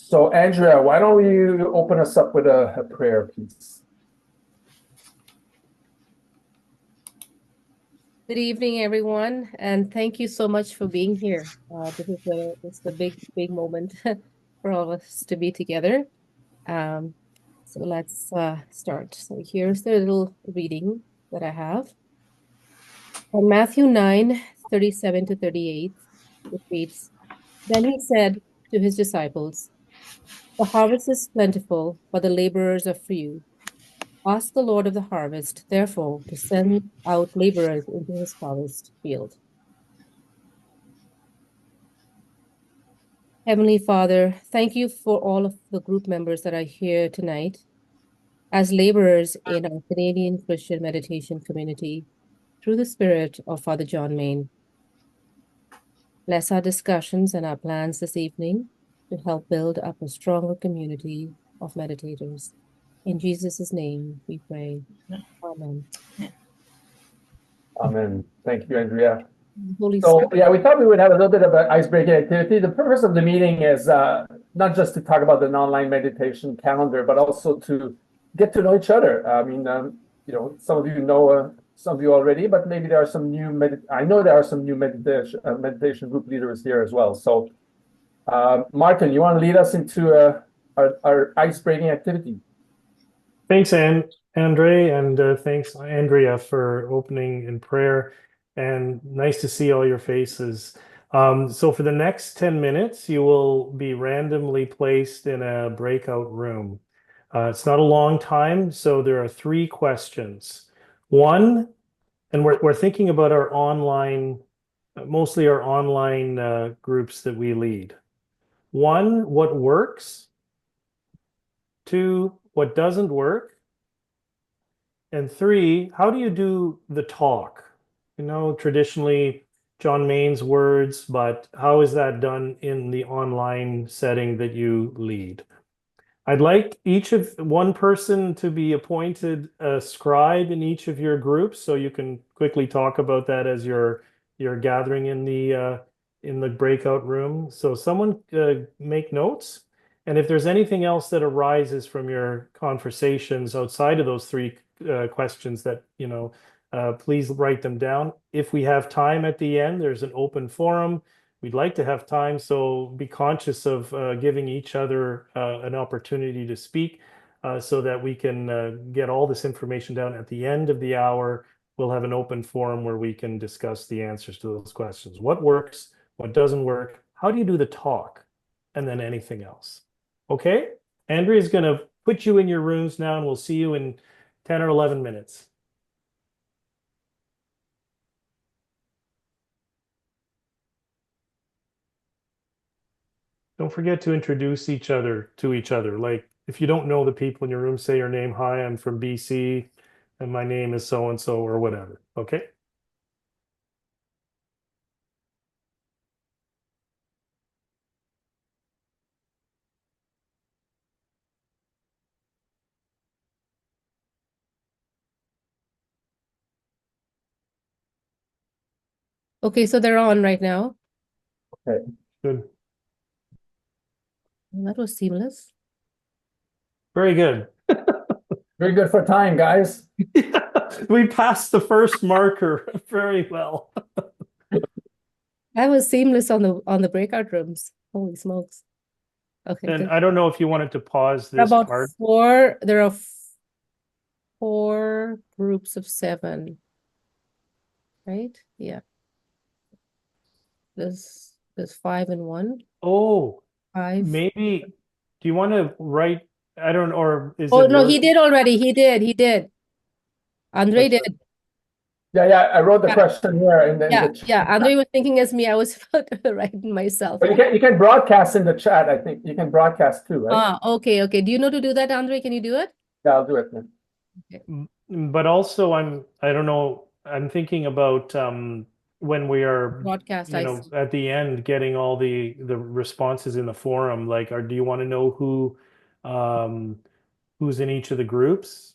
So, Andrea, why don't you open us up with a prayer, please? Good evening, everyone, and thank you so much for being here. This is a big moment for all of us to be together. So let's start. So here's the little reading that I have. From Matthew 9:37 to 38, it reads, Then he said to his disciples, The harvest is plentiful, but the laborers are few. Ask the Lord of the harvest, therefore, to send out laborers into his harvest field. Heavenly Father, thank you for all of the group members that are here tonight as laborers in our Canadian Christian meditation community through the spirit of Father John Main. Bless our discussions and our plans this evening to help build up a stronger community of meditators. In Jesus' name we pray. Amen. Amen. Thank you, Andrea. Holy So, Spirit. yeah, we thought we would have a little bit of an icebreaking activity. The purpose of the meeting is not just to talk about the online meditation calendar, but also to get to know each other. I mean, some of you know some of you already, but maybe there are some new I know there are some new meditation group leaders here as well. So, Martin, you want to lead us into our icebreaking activity? Thanks, Andre, and thanks, Andrea, for opening in prayer. And nice to see all your faces. So for the next 10 minutes, you will be randomly placed in a breakout room. It's not a long time, so there are 3 questions. One, and we're thinking about our online, mostly our online groups that we lead. 1, what works? 2, what doesn't work? And 3, how do you do the talk? You know, traditionally, John Main's words, but how is that done in the online setting that you lead? I'd like one person to be appointed a scribe in each of your groups, so you can quickly talk about that as you're gathering in the breakout room. So someone make notes. And if there's anything else that arises from your conversations outside of those 3 questions that, please write them down. If we have time at the end, there's an open forum. We'd like to have time, so be conscious of giving each other an opportunity to speak so that we can get all this information down at the end of the hour. We'll have an open forum where we can discuss the answers to those questions. What works? What doesn't work? How do you do the talk? And then anything else. Okay? Andrea's going to put you in your rooms now, and we'll see you in 10 or 11 minutes. Don't forget to introduce each other to each other. Like, if you don't know the people in your room, say your name. Hi, I'm from BC, and my name is so-and-so, or whatever. Okay? Okay, so they're on right now. Okay. Good. That was seamless. Very good. Very good for time, guys. We passed the first marker very well. That was seamless on the breakout rooms. Holy smokes. Okay. And I don't know if you wanted to pause this About part. 4, there are 4 groups of 7. Right? Yeah. There's 5 and 1. Oh, 5. maybe. Do you want to write? I don't know. Or is Oh it no, he working? did already. He did. Andre did. Yeah, I wrote the Yeah. question here in the chat. Yeah. Andre was thinking as me. I was about to write it myself. But you can broadcast in the chat. I think you can broadcast too, right? Okay. Do you know to do that, Andre? Can you do it? Yeah, I'll do it then. Okay. But also, I don't know. I'm thinking about when we are, Broadcast, I see. at the end, getting all the responses in the forum. Like, do you want to know who's in each of the groups,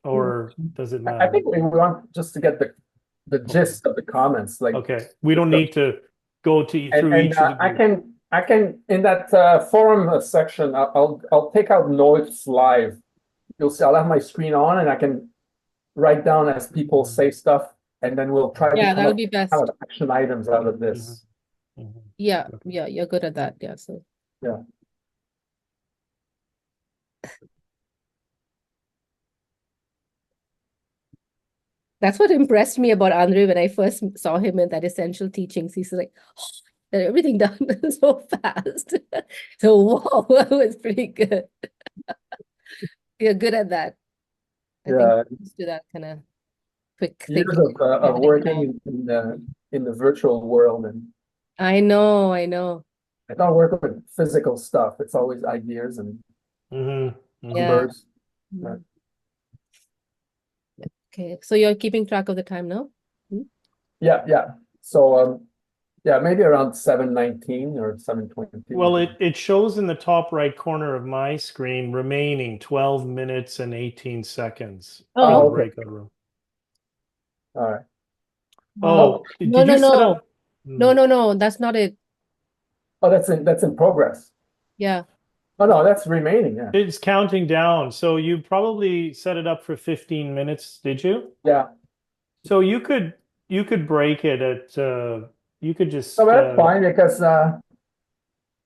or does it I matter? think we want just to get the gist of the comments. Like, Okay, we don't need to go through each of the I groups. I can, in that forum section, I'll take out notes live. You'll see I'll have my screen on and I can write down as people say stuff, and then we'll try to Yeah, come that would up be with best. kind of action items out of this. Mhm. Yeah, Okay. yeah, you're good at that. Yeah, so. Yeah. That's what impressed me about Andre when I first saw him in that essential teachings. He's like, that everything done so fast. So wow, that was pretty good. You're good at that. I think Yeah, used to that kind of quick years thinking. of Everything down. working in the virtual world, and I know, I know. I don't work with physical stuff. It's always ideas and Mhm. Mhm. Yeah. numbers. Mm. Okay, so you're keeping track of the time now? Hmm? Yeah. So yeah, maybe around 7:19 or 7:20. Well, it shows in the top right corner of my screen remaining 12 minutes and 18 seconds Oh, for Oh, the okay. breakout room. All right. Oh, no, did no, you set no. up? No, that's not it. Oh, that's in progress. Yeah. Oh no, that's remaining. Yeah. It's counting down. So you probably set it up for 15 minutes, did you? Yeah. So you could break it at you could just So that's fine because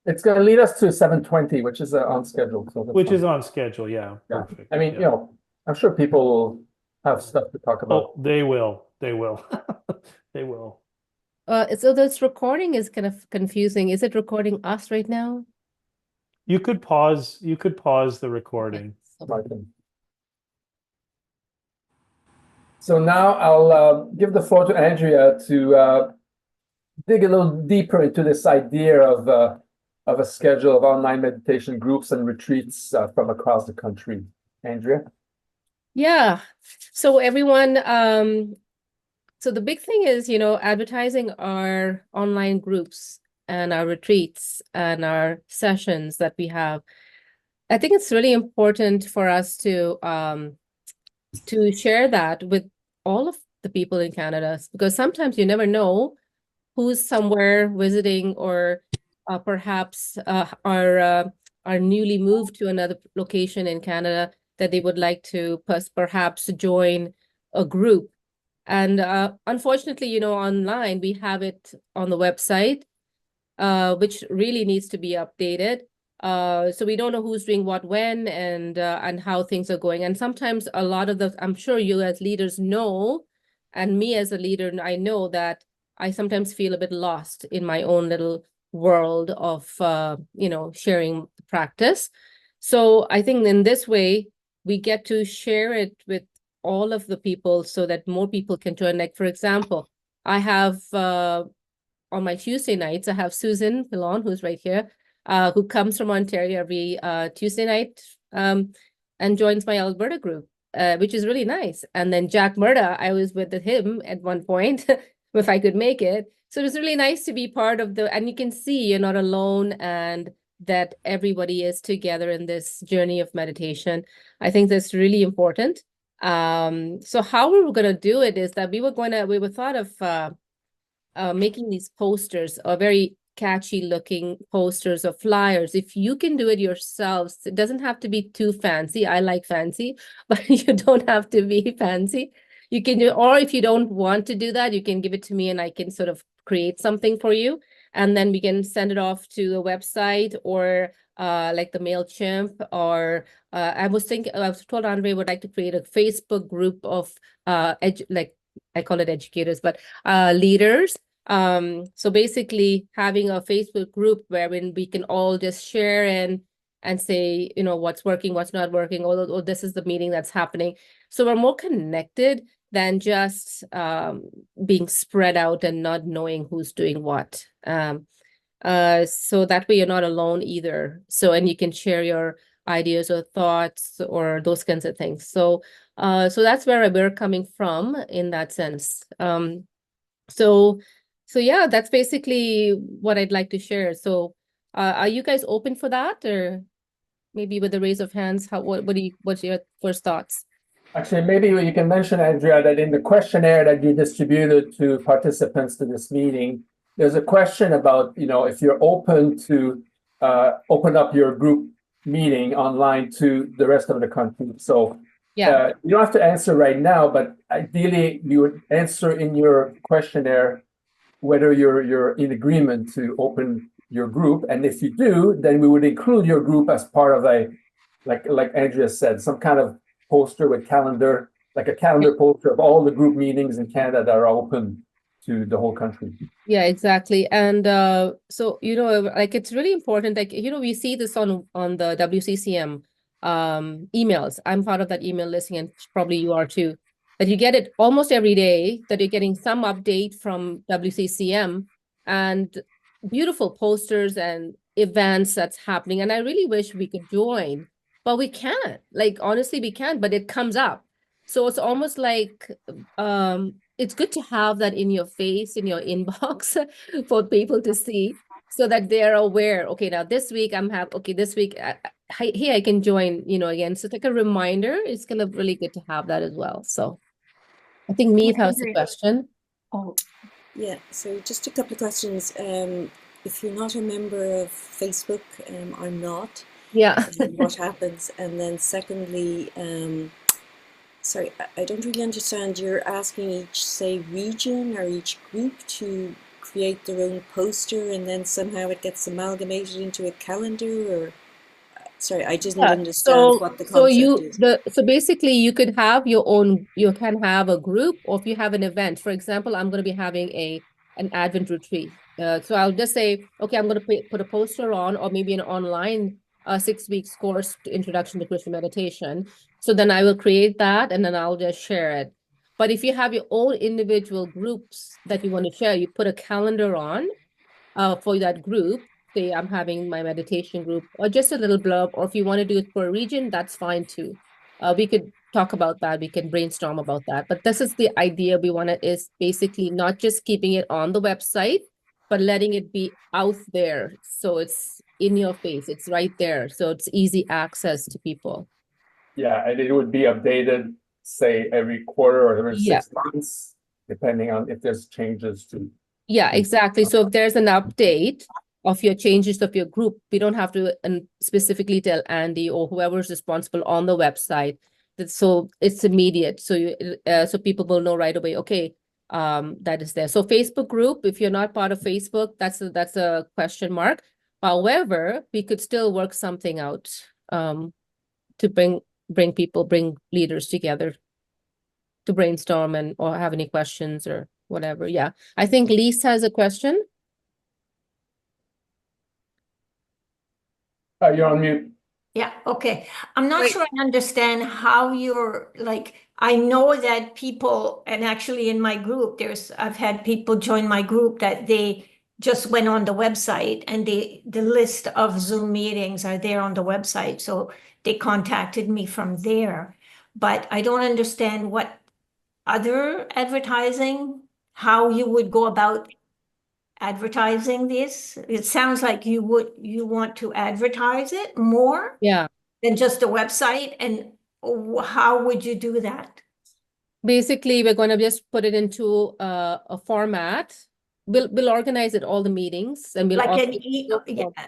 it's going to lead us to 7:20, which is on schedule. So that's which fine. is on schedule. Yeah, Yeah. perfect. I mean, Yeah. I'm sure people will have stuff to talk about. Oh, they will. They will. They will. So this recording is kind of confusing. Is it recording us right now? You could pause the recording. So- Martin. So now I'll give the floor to Andrea to dig a little deeper into this idea of a schedule of online meditation groups and retreats from across the country. Andrea? Yeah. So everyone, so the big thing is, advertising our online groups and our retreats and our sessions that we have. I think it's really important for us to share that with all of the people in Canada, because sometimes you never know who's somewhere visiting, or perhaps are newly moved to another location in Canada that they would like to perhaps join a group. And unfortunately, online we have it on the website, which really needs to be updated. So we don't know who's doing what when, and how things are going. And sometimes a lot of the, I'm sure you as leaders know, and me as a leader, I know that I sometimes feel a bit lost in my own little world of, sharing practice. So I think in this way, we get to share it with all of the people so that more people can join. Like, for example, I have on my Tuesday nights, I have Susan Pilon, who's right here, who comes from Ontario every Tuesday night, and joins my Alberta group, which is really nice. And then Jack Murda, I was with him at one point, if I could make it. So it was really nice to be part of and you can see you're not alone, and that everybody is together in this journey of meditation. I think that's really important. So how we were going to do it is that we were thought of making these posters, very catchy looking posters or flyers. If you can do it yourselves, it doesn't have to be too fancy. I like fancy, but you don't have to be fancy. You can do, or if you don't want to do that, you can give it to me and I can sort of create something for you. And then we can send it off to the website, or like the MailChimp, or I was told Andre would like to create a Facebook group of like I call it educators, but leaders. So basically having a Facebook group wherein we can all just share and say, what's working, what's not working, or this is the meeting that's happening. So we're more connected than just being spread out and not knowing who's doing what. So that way you're not alone either. So, and you can share your ideas or thoughts or those kinds of things. So that's where we're coming from in that sense. So yeah, that's basically what I'd like to share. So are you guys open for that, or maybe with a raise of hands? What's your first thoughts? Actually, maybe you can mention, Andrea, that in the questionnaire that you distributed to participants to this meeting, there's a question about, if you're open to open up your group meeting online to the rest of the country. So Yeah. you don't have to answer right now, but ideally you would answer in your questionnaire whether you're in agreement to open your group. And if you do, then we would include your group as part of like Andrea said, some kind of poster with calendar, like a calendar poster of all the group meetings in Canada that are open to the whole country. Yeah, exactly. And so, like it's really important, like, we see this on the WCCM emails. I'm part of that email listing, and probably you are too, that you get it almost every day, that you're getting some update from WCCM and beautiful posters and events that's happening. And I really wish we could join, but we can't. Like, honestly, we can't, but it comes up. So it's almost like it's good to have that in your face, in your inbox for people to see, so that they're aware. Okay, now this week this week, hey, I can join, again. So it's like a reminder. It's kind of really good to have that as well. So I think Meath has a question. Oh, yeah. So just a couple of questions. If you're not a member of Facebook, I'm not. Yeah. What happens? And then secondly, sorry, I don't really understand. You're asking each, say, region or each group to create their own poster, and then somehow it gets amalgamated into a calendar, or sorry, I didn't understand what the concept is. So basically you could have your own, you can have a group, or if you have an event. For example, I'm going to be having an Advent retreat. So I'll just say, okay, I'm going to put a poster on, or maybe an online 6 weeks course to Introduction to Christian Meditation. So then I will create that, and then I'll just share it. But if you have your own individual groups that you want to share, you put a calendar on for that group. Say I'm having my meditation group, or just a little blurb, or if you want to do it for a region, that's fine too. We could talk about that. We can brainstorm about that. But this is the idea we want to, is basically not just keeping it on the website, but letting it be out there. So it's in your face. It's right there. So it's easy access to people. Yeah, and it would be updated, say, every quarter or every Yeah. 6 months, depending on if there's changes to. Yeah, exactly. So if there's an update of your changes of your group, we don't have to specifically tell Andy or whoever's responsible on the website. So it's immediate. So so people will know right away. Okay, that is there. So Facebook group, if you're not part of Facebook, that's a question mark. However, we could still work something out to bring leaders together to brainstorm or have any questions or whatever. Yeah, I think Lisa has a question. You're on mute. Yeah, okay. I'm not sure I understand how you're like, I know that people, and actually in my group, I've had people join my group that they just went on the website, and the list of Zoom meetings are there on the website. So they contacted me from there. But I don't understand what other advertising, how you would go about advertising this. It sounds like you want to advertise it more than just a website. And how would you do that? Basically, we're going to just put it into a format. We'll organize it, all the meetings, and we'll like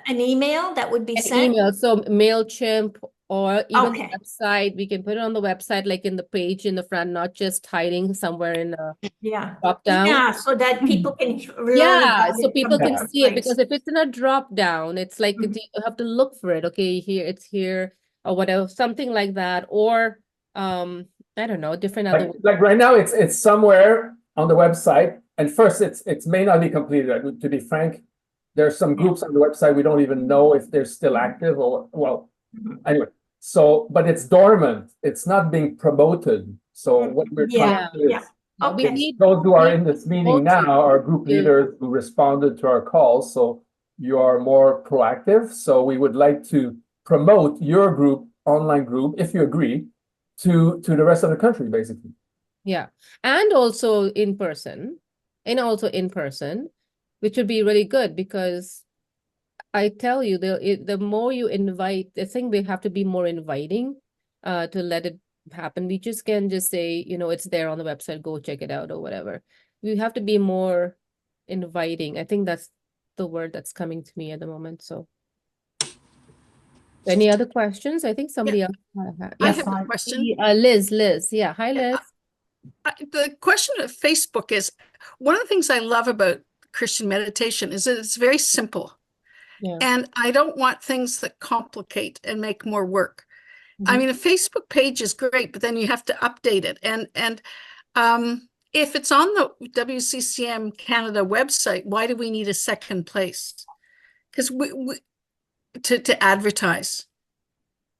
an email that would be sent. Email, so MailChimp, or even the website. We can put it on the website, like in the page in the front, not just hiding somewhere in a drop down. Yeah, so that people can learn. So people can see it, because if it's in a drop down, it's like you have to look for it. Okay, here it's here, or whatever, something like that, or I don't know, different other. Like right now, it's somewhere on the website, and first it's may not be completed. To be frank, there are some groups on the website we don't even know if they're still active, or well, anyway. So, but it's dormant. It's not being promoted. So what we're trying to do is those who are in this meeting now are group leaders who responded to our calls. So you are more proactive. So we would like to promote your group, online group, if you agree, to the rest of the country, basically. Yeah, and also in person, which would be really good, because I tell you, the more you invite, I think we have to be more inviting to let it happen. We just can't just say, it's there on the website, go check it out or whatever. We have to be more inviting. I think that's the word that's coming to me at the moment. So any other questions? I think somebody else. I Yes, have a question. Liz. Yeah. Hi, Liz. The question of Facebook is, one of the things I love about Christian meditation is that it's very simple. Yeah. And I don't want things that complicate and make more work. I Mhm. mean, a Facebook page is great, but then you have to update it. And if it's on the WCCM Canada website, why do we need a second place? Because to advertise.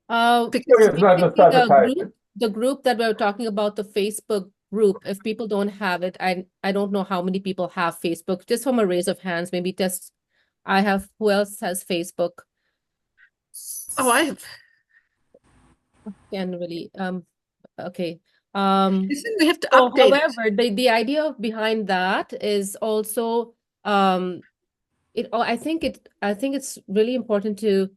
It's not just advertising. The group that we're talking about, the Facebook group, if people don't have it, I don't know how many people have Facebook, just from a raise of hands, maybe just, who else has Facebook? Oh, I have. Generally, okay. I think we have to So, update it. however, the idea behind that is also, I think it's really important to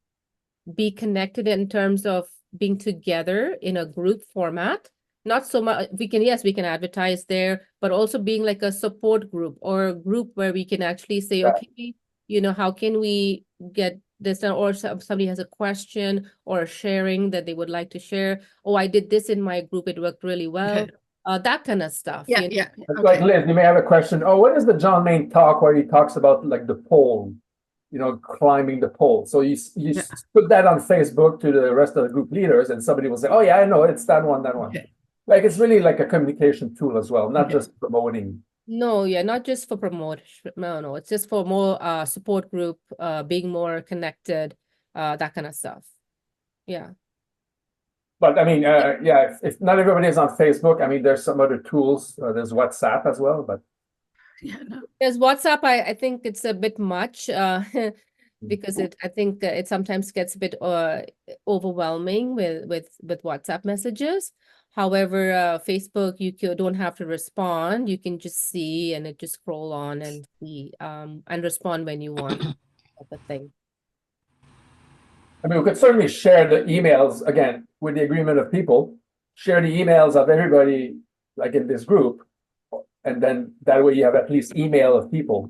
be connected in terms of being together in a group format. Not so much, we can advertise there, but also being like a support group or a group where we can actually say, Yeah. okay, how can we get this done? Or somebody has a question or a sharing that they would like to share. Oh, I did this in my group, it worked really well. Okay. That kind of stuff. Yeah, you know? yeah. It's Okay. like Liz, you may have a question. Oh, what is the John Main talk where he talks about like the pole, climbing the pole? So you Yeah. put that on Facebook to the rest of the group leaders, and somebody will say, "Oh yeah, I know, it's that one." Okay. Like it's really like a communication tool as well, not Okay. just promoting. No, yeah, not just for promotion. No, it's just for more support group, being more connected, that kind of stuff. Yeah. But I mean, yeah, if not everybody is on Facebook, I mean, there's some other tools. There's WhatsApp as well, but Yeah, no. There's WhatsApp, I think it's a bit much, because I think it sometimes gets a bit overwhelming with WhatsApp messages. However, Facebook, you don't have to respond. You can just see and it just scroll on and see and respond when you want, type of thing. I mean, we could certainly share the emails again with the agreement of people. Share the emails of everybody, like in this group, and then that way you have at least email of people.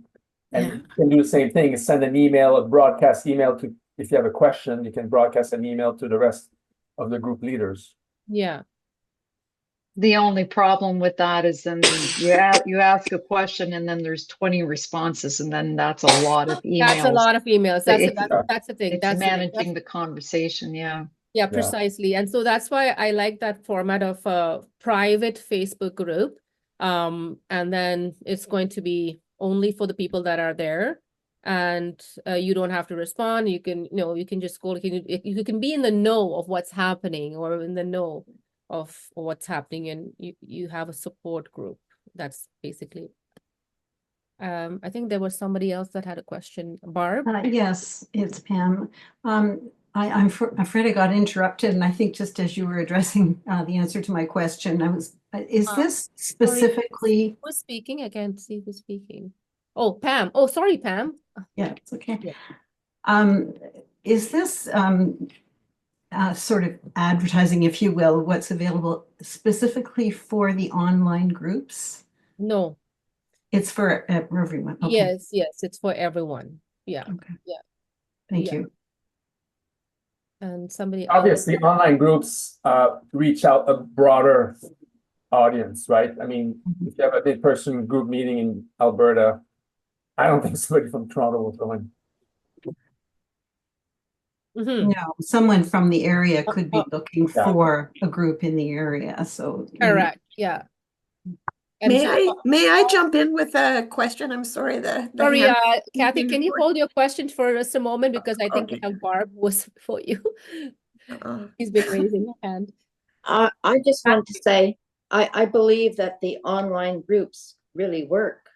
And Yeah. you can do the same thing: send an email, a broadcast email to, if you have a question, you can broadcast an email to the rest of the group leaders. Yeah. The only problem with that is then you ask a question and then there's 20 responses and then that's a lot of emails. That's a lot of emails. That's the thing. It's That's managing the conversation, yeah. Yeah, precisely. And so that's why I like that format of a private Facebook group. And then it's going to be only for the people that are there. And you don't have to respond. You can, you can just go, you can be in the know of what's happening or in the know of what's happening, and you have a support group. That's basically. I think there was somebody else that had a question. Barb? Yes, it's Pam. I'm afraid I got interrupted, and I think just as you were addressing the answer to my question, is this specifically? Who's speaking? I can't see who's speaking. Oh, Pam. Oh, sorry, Pam. Yeah, it's okay. Yeah. Is this sort of advertising, if you will, what's available specifically for the online groups? No. It's for everyone. Okay. Yes, it's for everyone. Yeah. Okay. Yeah. Thank Yeah. you. And somebody Obviously, online groups reach out a broader audience, right? I mean, if you have a in-person group meeting in Alberta, I don't think somebody from Toronto will join. Mhm. No, someone from the area could be looking for a group in the area. So Correct. Yeah. And May I jump in with a question? I'm sorry. Sorry, hand- Kathy, can you hold your question for just a moment, because I think we Okay. have Barb was for you. Uh, He's been raising her hand. I just want to say, I believe that the online groups really work.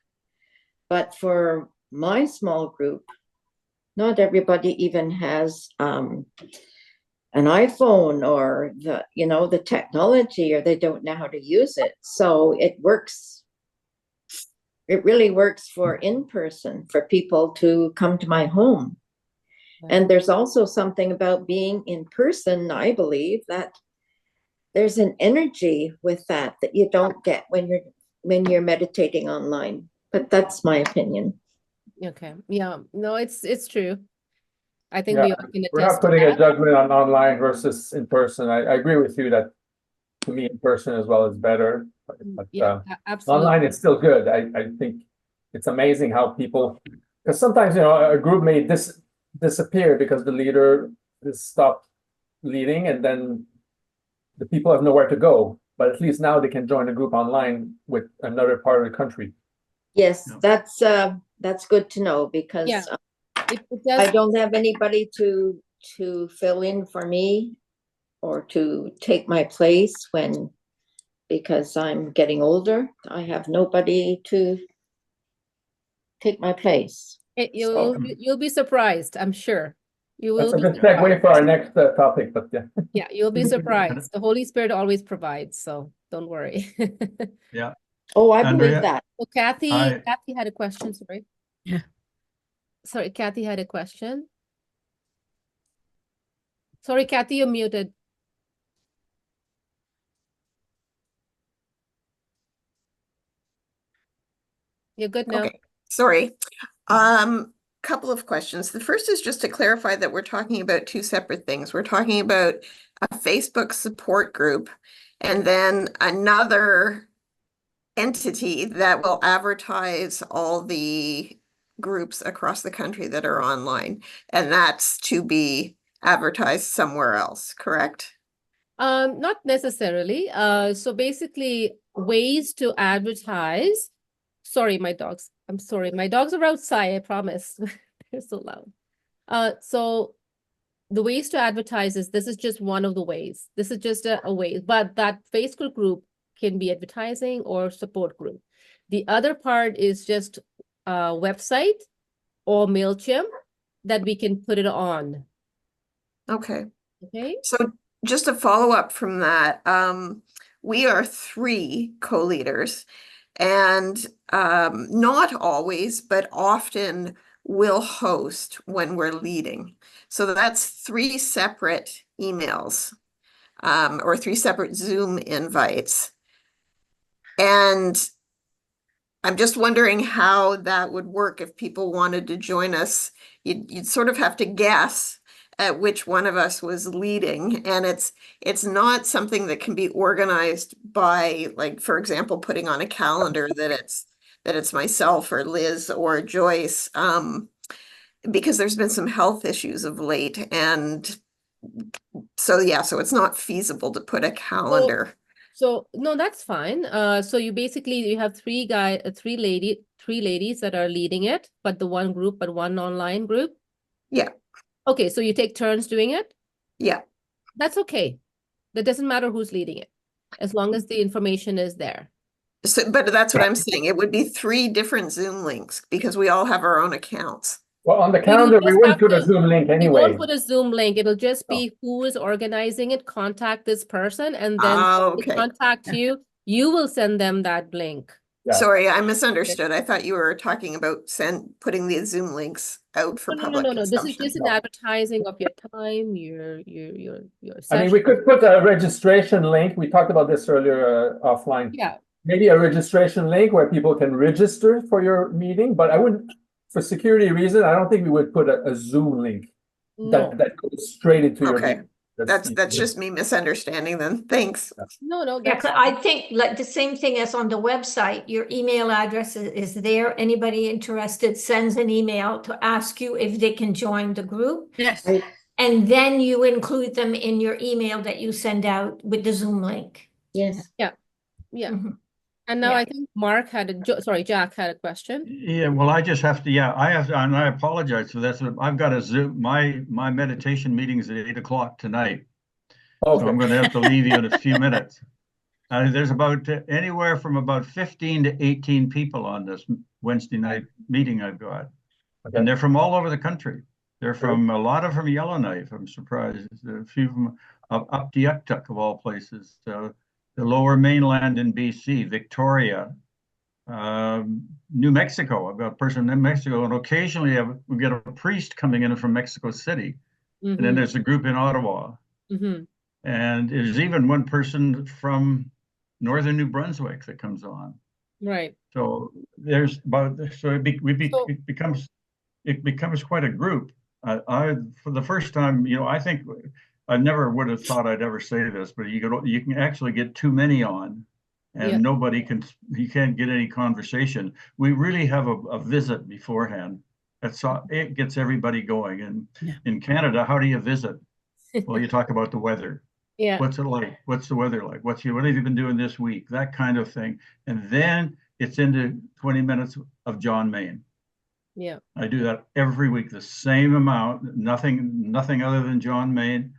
But for my small group, not everybody even has an iPhone or the technology, or they don't know how to use it. So it really works for in-person, for people to come to my home. And there's also something about being in person, I believe, that there's an energy with that you don't get when you're meditating online. But that's my opinion. Okay. Yeah. No, it's true. I think Yeah, we all can we're not attest to putting a that. judgment on online versus in person. I agree with you that to me in person as well is better. But Yeah, online absolutely. it's still good. I think it's amazing how people, because sometimes a group may disappear because the leader is stopped leading, and then the people have nowhere to go. But at least now they can join a group online with another part of the country. Yes, that's good to know because Yeah. It I does. don't have anybody to fill in for me or to take my place because I'm getting older. I have nobody to take my place. You'll be surprised, I'm sure. You That's will a be good surprised. segue for our next topic, but yeah. Yeah, you'll be surprised. The Holy Spirit always provides, so don't worry. Yeah. Oh, I believe Andrea, that. So Kathy had a question, sorry. Yeah. Sorry, Kathy had a question. Sorry, Kathy, you're muted. You're good now. Okay, sorry. Couple of questions. The first is just to clarify that we're talking about two separate things. We're talking about a Facebook support group and then another entity that will advertise all the groups across the country that are online, and that's to be advertised somewhere else, correct? Not necessarily. So basically ways to advertise. Sorry, my dogs. I'm sorry. My dogs are outside, I promise. They're so loud. So the ways to advertise is this is just one of the ways. This is just a way, but that Facebook group can be advertising or support group. The other part is just a website or MailChimp that we can put it on. Okay. Okay. So just a follow up from that, we are 3 co-leaders and not always, but often will host when we're leading. So that's 3 separate emails or 3 separate Zoom invites. And I'm just wondering how that would work if people wanted to join us. You'd sort of have to guess at which one of us was leading, and it's not something that can be organized by, like, for example, putting on a calendar that it's myself or Liz or Joyce, because there's been some health issues of late, and so it's not feasible to put a calendar. So no, that's fine. So you have three ladies that are leading it, but one online group. Yeah. Okay, so you take turns doing it? Yeah. That's okay. That doesn't matter who's leading it, as long as the information is there. So, but that's what I'm saying. It would be 3 different Zoom links because we all have our own accounts. Well, on the calendar, we wouldn't put a to- Zoom link We anyway. won't put a Zoom link. It'll just be who is organizing it, contact this person, and then they Okay. contact you. You will send them that link. Yeah. Sorry, I misunderstood. I thought you were talking about putting the Zoom links out for public No. This is consumption. just an advertising of your time, your I mean, session. we could put a registration link. We talked about this earlier offline. Yeah. Maybe a registration link where people can register for your meeting, but I wouldn't, for security reasons, I don't think we would put a Zoom link No. that goes straight into your Okay. meeting. That's just me misunderstanding then. Thanks. No, Yeah, that's I think like the same thing as on the website, your email address is there. Anybody interested sends an email to ask you if they can join the group. Yes. Right. And then you include them in your email that you send out with the Zoom link. Yes. yeah. Mhm. And now Yeah. I think Jack had a question. Yeah, well, I just have to, and I apologize for this. I've got a Zoom, my meditation meeting is at 8 o'clock tonight. So I'm going to have to leave you in a few minutes. There's about anywhere from about 15 to 18 people on this Wednesday night meeting I've got. Okay. And they're from all over the country. They're from a lot of from Yellowknife. I'm surprised. A few from up the Uktuk of all places. The lower mainland in BC, Victoria, New Mexico. I've got a person in Mexico, and occasionally we get a priest coming in from Mexico City. And then there's a group in Ottawa. And there's even one person from northern New Brunswick that comes on. Right. So there's about, so So it becomes quite a group. For the first time, I think I never would have thought I'd ever say this, but you can actually get too many on, yeah, and you can't get any conversation. We really have a visit beforehand. It gets everybody going. And Yeah. in Canada, how do you visit? Well, you talk about the weather. yeah, What's it like? What's the weather like? What have you been doing this week? That kind of thing. And then it's into 20 minutes of John Main. yeah. I do that every week, the same amount, nothing other than John Main.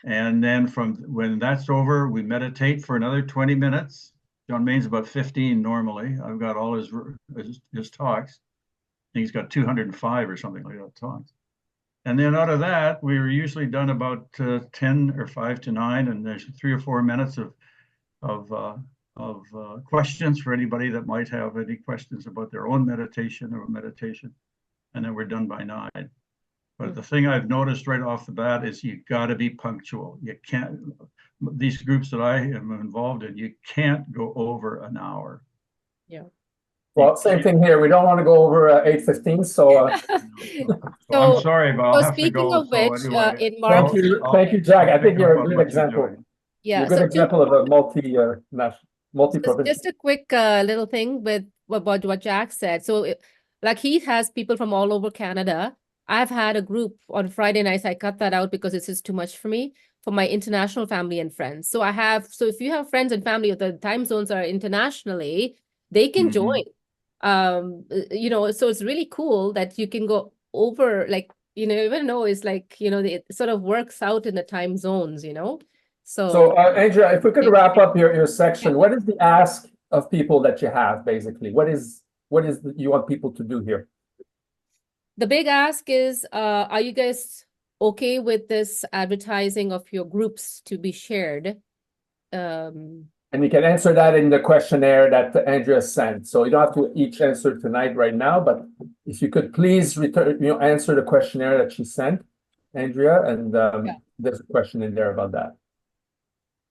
And then from when that's over, we meditate for another 20 minutes. John Main's about 15 normally. I've got all his talks. I think he's got 205 or something like that talks. And then out of that, we were usually done about 10 or 5 to 9, and there's 3 or 4 minutes of questions for anybody that might have any questions about their own meditation or meditation. And then we're done by 9. But the thing I've noticed right off the bat is you got to be punctual. You can't, these groups that I am involved in, you can't go over an hour. Yeah. Well, same thing here. We don't want to go over 8:15, so So I'm sorry, but I'll So have to speaking go. of So which, anyway, in March, thank you, Jack. I I'll think pick you're up a on good what you're example. doing. yeah, You're a good so example of a multi-provincial. just a quick little thing with about what Jack said. So, like he has people from all over Canada. I've had a group on Friday nights. I cut that out because this is too much for me, for my international family and friends. So if you have friends and family, if the time zones are internationally, they can join. So it's really cool that you can go over, like, even though it's like, it sort of works out in the time zones, So, Andrea, if we could wrap up your section, Yeah. what is the ask of people that you have, basically? What is you want people to do here? The big ask is, are you guys okay with this advertising of your groups to be shared? And you can answer that in the questionnaire that Andrea sent. So you don't have to each answer tonight right now, but if you could please answer the questionnaire that she sent, Andrea, and there's a question in there about that.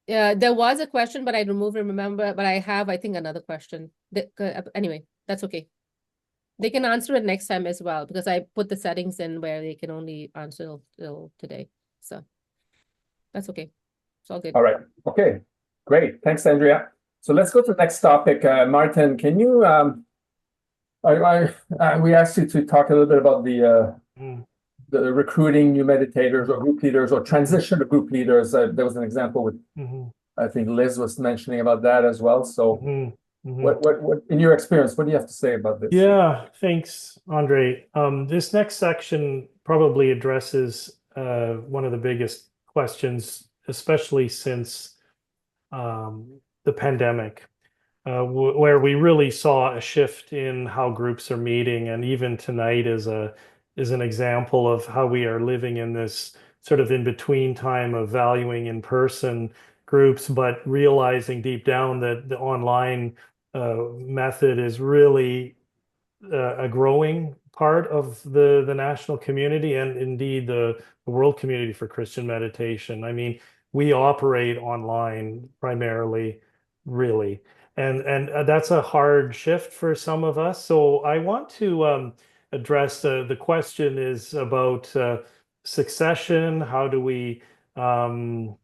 Yeah, there was a question, but I removed it, remember, but I think, another question. Anyway, that's okay. They can answer it next time as well, because I put the settings in where they can only answer till today. So that's okay. It's all good. All right. Okay. Great. Thanks, Andrea. So let's go to the next topic. Martin, can you, we asked you to talk a little bit about the recruiting new meditators or group leaders or transition to group leaders. There was an example with, I think Liz was mentioning about that as well. So what in your experience, what do you have to say about this? Yeah, thanks, Andre. This next section probably addresses one of the biggest questions, especially since the pandemic, where we really saw a shift in how groups are meeting, and even tonight is an example of how we are living in this sort of in-between time of valuing in-person groups, but realizing deep down that the online method is really a growing part of the national community and indeed the world community for Christian meditation. I mean, we operate online primarily, really, and that's a hard shift for some of us. So I want to address the question is about succession. How do we find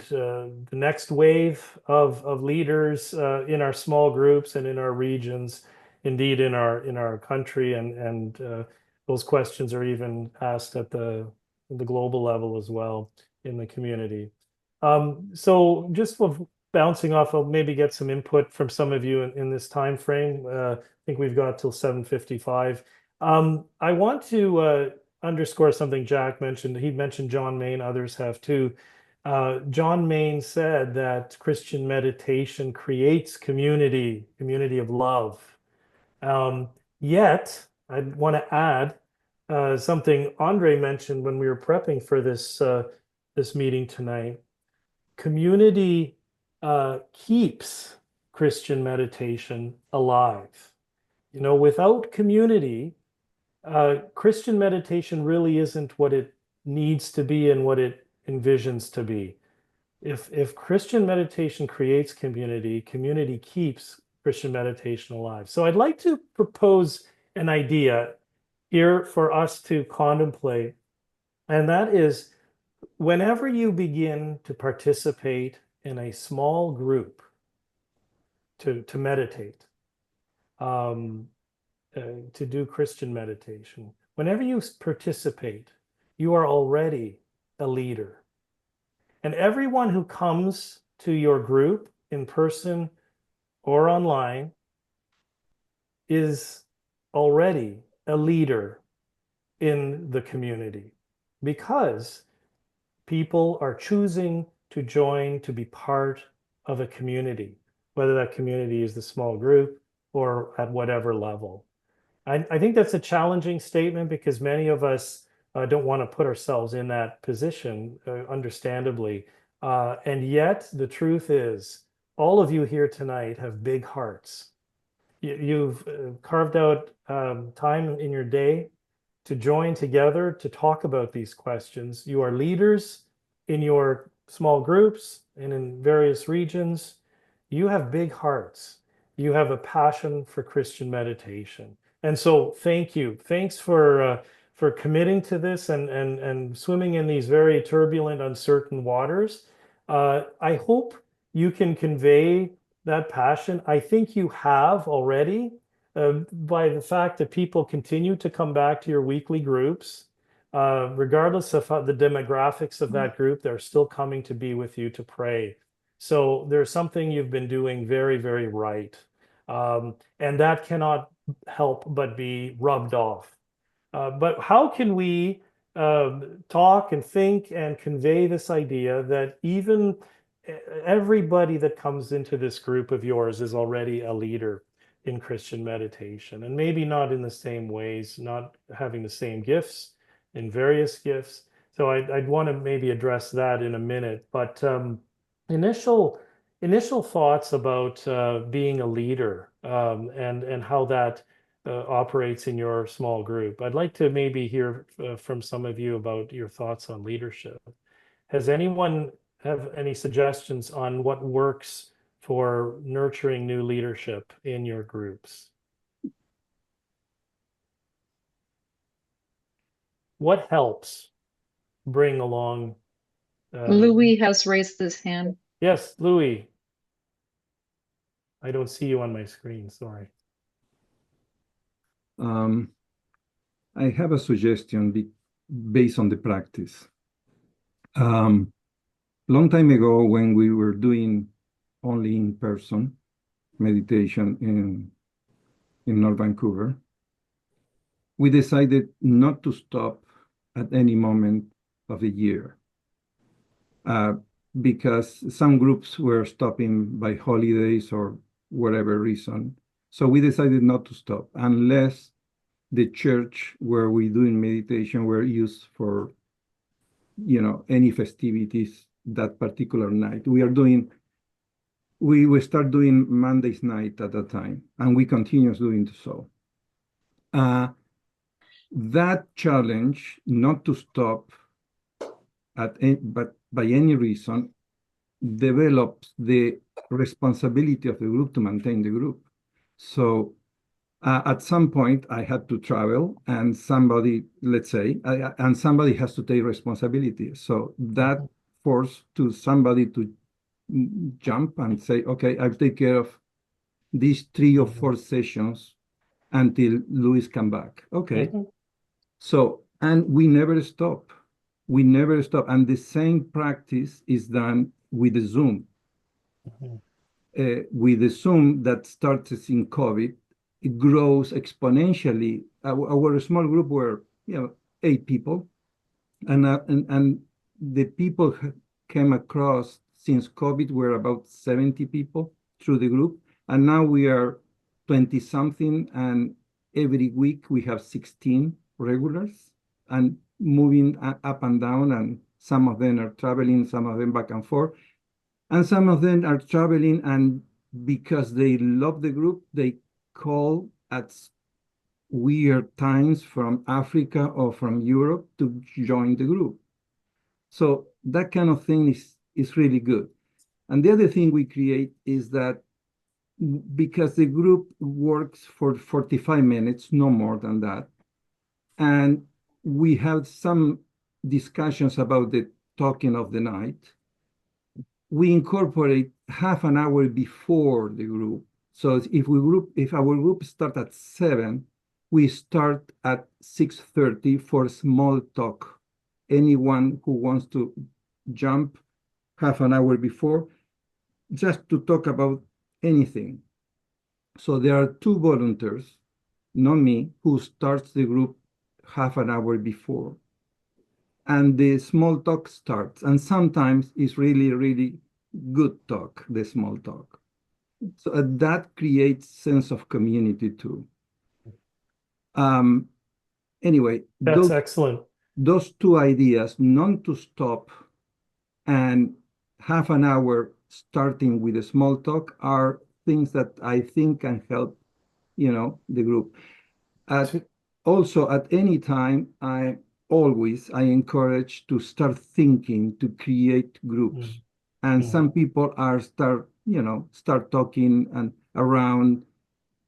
the next wave of leaders in our small groups and in our regions, indeed in our country, and those questions are even asked at the global level as well in the community. So just bouncing off, I'll maybe get some input from some of you in this time frame. I think we've got till 7:55. I want to underscore something Jack mentioned. He mentioned John Main, others have too. John Main said that Christian meditation creates community of love. Yet, I want to add something Andre mentioned when we were prepping for this meeting tonight. Community keeps Christian meditation alive. Without community, Christian meditation really isn't what it needs to be and what it envisions to be. If Christian meditation creates community, community keeps Christian meditation alive. So I'd like to propose an idea here for us to contemplate, and that is whenever you begin to participate in a small group to meditate, to do Christian meditation, whenever you participate, you are already a leader. And everyone who comes to your group in person or online is already a leader in the community, because people are choosing to join, to be part of a community, whether that community is the small group or at whatever level. I think that's a challenging statement, because many of us don't want to put ourselves in that position, understandably. And yet the truth is, all of you here tonight have big hearts. You've carved out time in your day to join together to talk about these questions. You are leaders in your small groups and in various regions. You have big hearts. You have a passion for Christian meditation. And so thank you. Thanks for committing to this and swimming in these very turbulent, uncertain waters. I hope you can convey that passion. I think you have already, by the fact that people continue to come back to your weekly groups. Regardless of the demographics of that group, they're still coming to be with you to pray. So there's something you've been doing very, very right. And that cannot help but be rubbed off. But how can we talk and think and convey this idea that even everybody that comes into this group of yours is already a leader in Christian meditation, and maybe not in the same ways, not having the same gifts, in various gifts. So I'd want to maybe address that in a minute, but initial thoughts about being a leader, and how that operates in your small group. I'd like to maybe hear from some of you about your thoughts on leadership. Has anyone have any suggestions on what works for nurturing new leadership in your groups? What helps bring along? Louis has raised his hand. Yes, Louis. I don't see you on my screen, sorry. I have a suggestion based on the practice. Long time ago, when we were doing only in-person meditation in North Vancouver, we decided not to stop at any moment of the year, because some groups were stopping by holidays or whatever reason. So we decided not to stop unless the church where we doing meditation were used for, any festivities that particular night. We start doing Monday's night at that time, and we continue doing so. That challenge not to stop but by any reason develops the responsibility of the group to maintain the group. So at some point I had to travel, and somebody, let's say, and somebody has to take responsibility. So that forced to somebody to jump and say, okay, I'll take care of these 3 or 4 sessions until Louis come back. Okay. So, and we never stop. We never stop. And the same practice is done with the Zoom. With the Zoom that started in COVID, it grows exponentially. Our small group were, 8 people, and the people came across since COVID were about 70 people through the group, and now we are 20 something, and every week we have 16 regulars and moving up and down, and some of them are traveling, some of them back and forth, and some of them are traveling, and because they love the group, they call at weird times from Africa or from Europe to join the group. So that kind of thing is really good. And the other thing we create is that because the group works for 45 minutes, no more than that. And we have some discussions about the talking of the night. We incorporate half an hour before the group. So if our group starts at 7, we start at 6:30 for small talk. Anyone who wants to jump half an hour before, just to talk about anything. So there are 2 volunteers, not me, who starts the group half an hour before. And the small talk starts. And sometimes it's really, really good talk, the small talk. So that creates sense of community too. Anyway, That's excellent. Those 2 ideas, not to stop and half an hour starting with a small talk, are things that I think can help, the group. Also, at any time, I encourage to start thinking, to create groups. And some people start talking and around,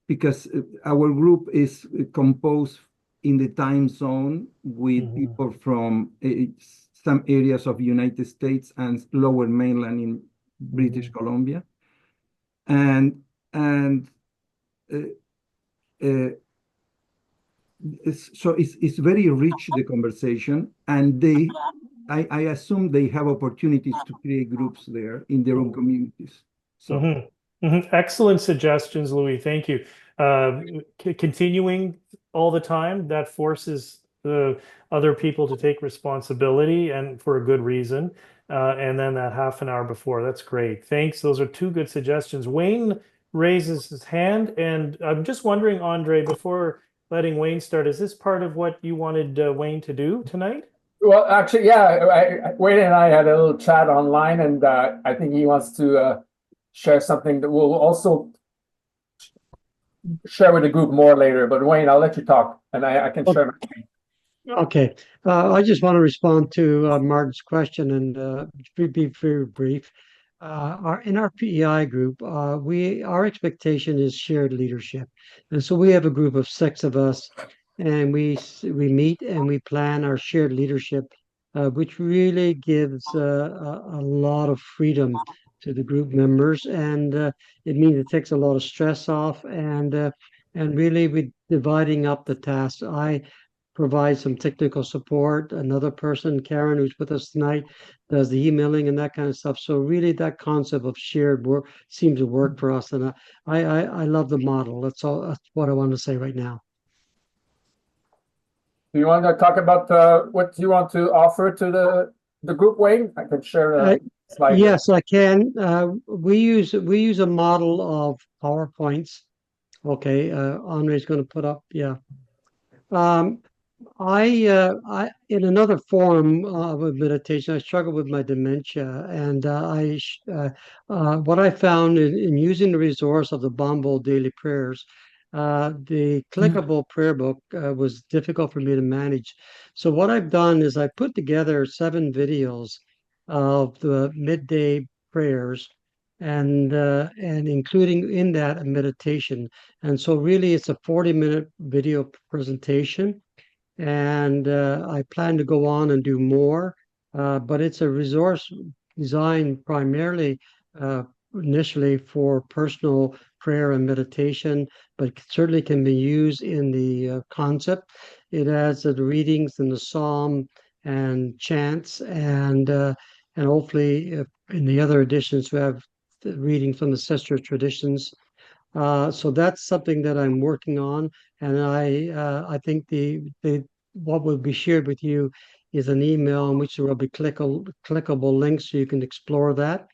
because our group is composed in the time zone with people from some areas of United States and lower mainland in British Columbia. And so it's very rich, the conversation, and I assume they have opportunities to create groups there in their own communities. So Excellent suggestions, Louis. Thank you. Continuing all the time, that forces the other people to take responsibility, and for a good reason. And then that half an hour before, that's great. Thanks. Those are 2 good suggestions. Wayne raises his hand, and I'm just wondering, Andre, before letting Wayne start, is this part of what you wanted Wayne to do tonight? Well, actually, yeah, Wayne and I had a little chat online, and I think he wants to share something that we'll also share with the group more later. But Wayne, I'll let you talk, and I can share my screen. Okay. I just want to respond to Martin's question and be very brief. In our PEI group, our expectation is shared leadership, and so we have a group of 6 of us, and we meet and we plan our shared leadership, which really gives a lot of freedom to the group members, and it means it takes a lot of stress off, and really we're dividing up the tasks. I provide some technical support. Another person, Karen, who's with us tonight, does the emailing and that kind of stuff. So really that concept of shared work seems to work for us. And I love the model. That's what I want to say right now. Do you want to talk about what you want to offer to the group, Wayne? I can share a slide. Yes, I can. We use a model of PowerPoints. Okay, Andre's going to put up, yeah. I in another form of meditation, I struggle with my dementia, and what I found in using the resource of the Bombo Daily Prayers, the clickable prayer book was difficult for me to manage. So what I've done is I put together 7 videos of the midday prayers, and including in that a meditation. And so really it's a 40-minute video presentation. And I plan to go on and do more, but it's a resource designed primarily initially for personal prayer and meditation, but certainly can be used in the concept. It has the readings in the psalm and chants, and hopefully in the other editions we have the readings from the sister traditions. So that's something that I'm working on, and I think what will be shared with you is an email in which there will be clickable links so you can explore that.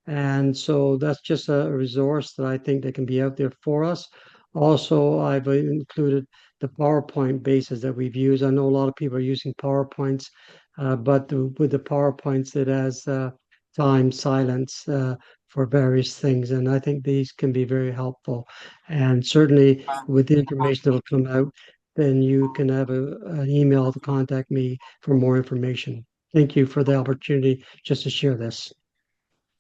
And so that's just a resource that I think that can be out there for us. Also, I've included the PowerPoint bases that we've used. I know a lot of people are using PowerPoints, but with the PowerPoints, it has time silence for various things. And I think these can be very helpful. And certainly with the information that will come out, then you can have an email to contact me for more information. Thank you for the opportunity just to share this.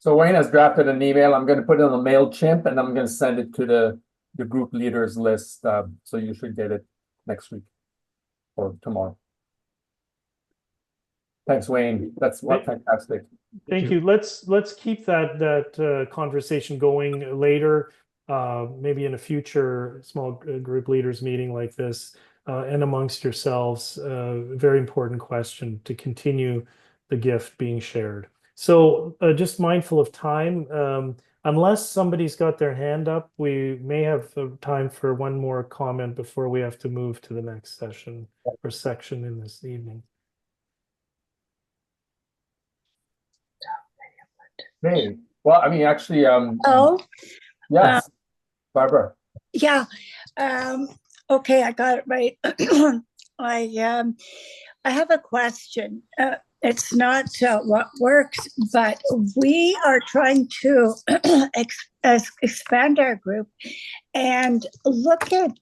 So Wayne has drafted an email. I'm going to put it on a MailChimp and I'm going to send it to the group leaders list. So you should get it next week or tomorrow. Thanks, Wayne. That's fantastic. Thank you. Let's keep that conversation going later, maybe in a future small group leaders meeting like this, and amongst yourselves. Very important question to continue the gift being shared. So just mindful of time, unless somebody's got their hand up, we may have time for one more comment before we have to move to the next session or section in this evening. Hey, well, I mean, actually, Oh, yes, Barbara. yeah. Okay, I got it right. I have a question. It's not what works, but we are trying to expand our group and look at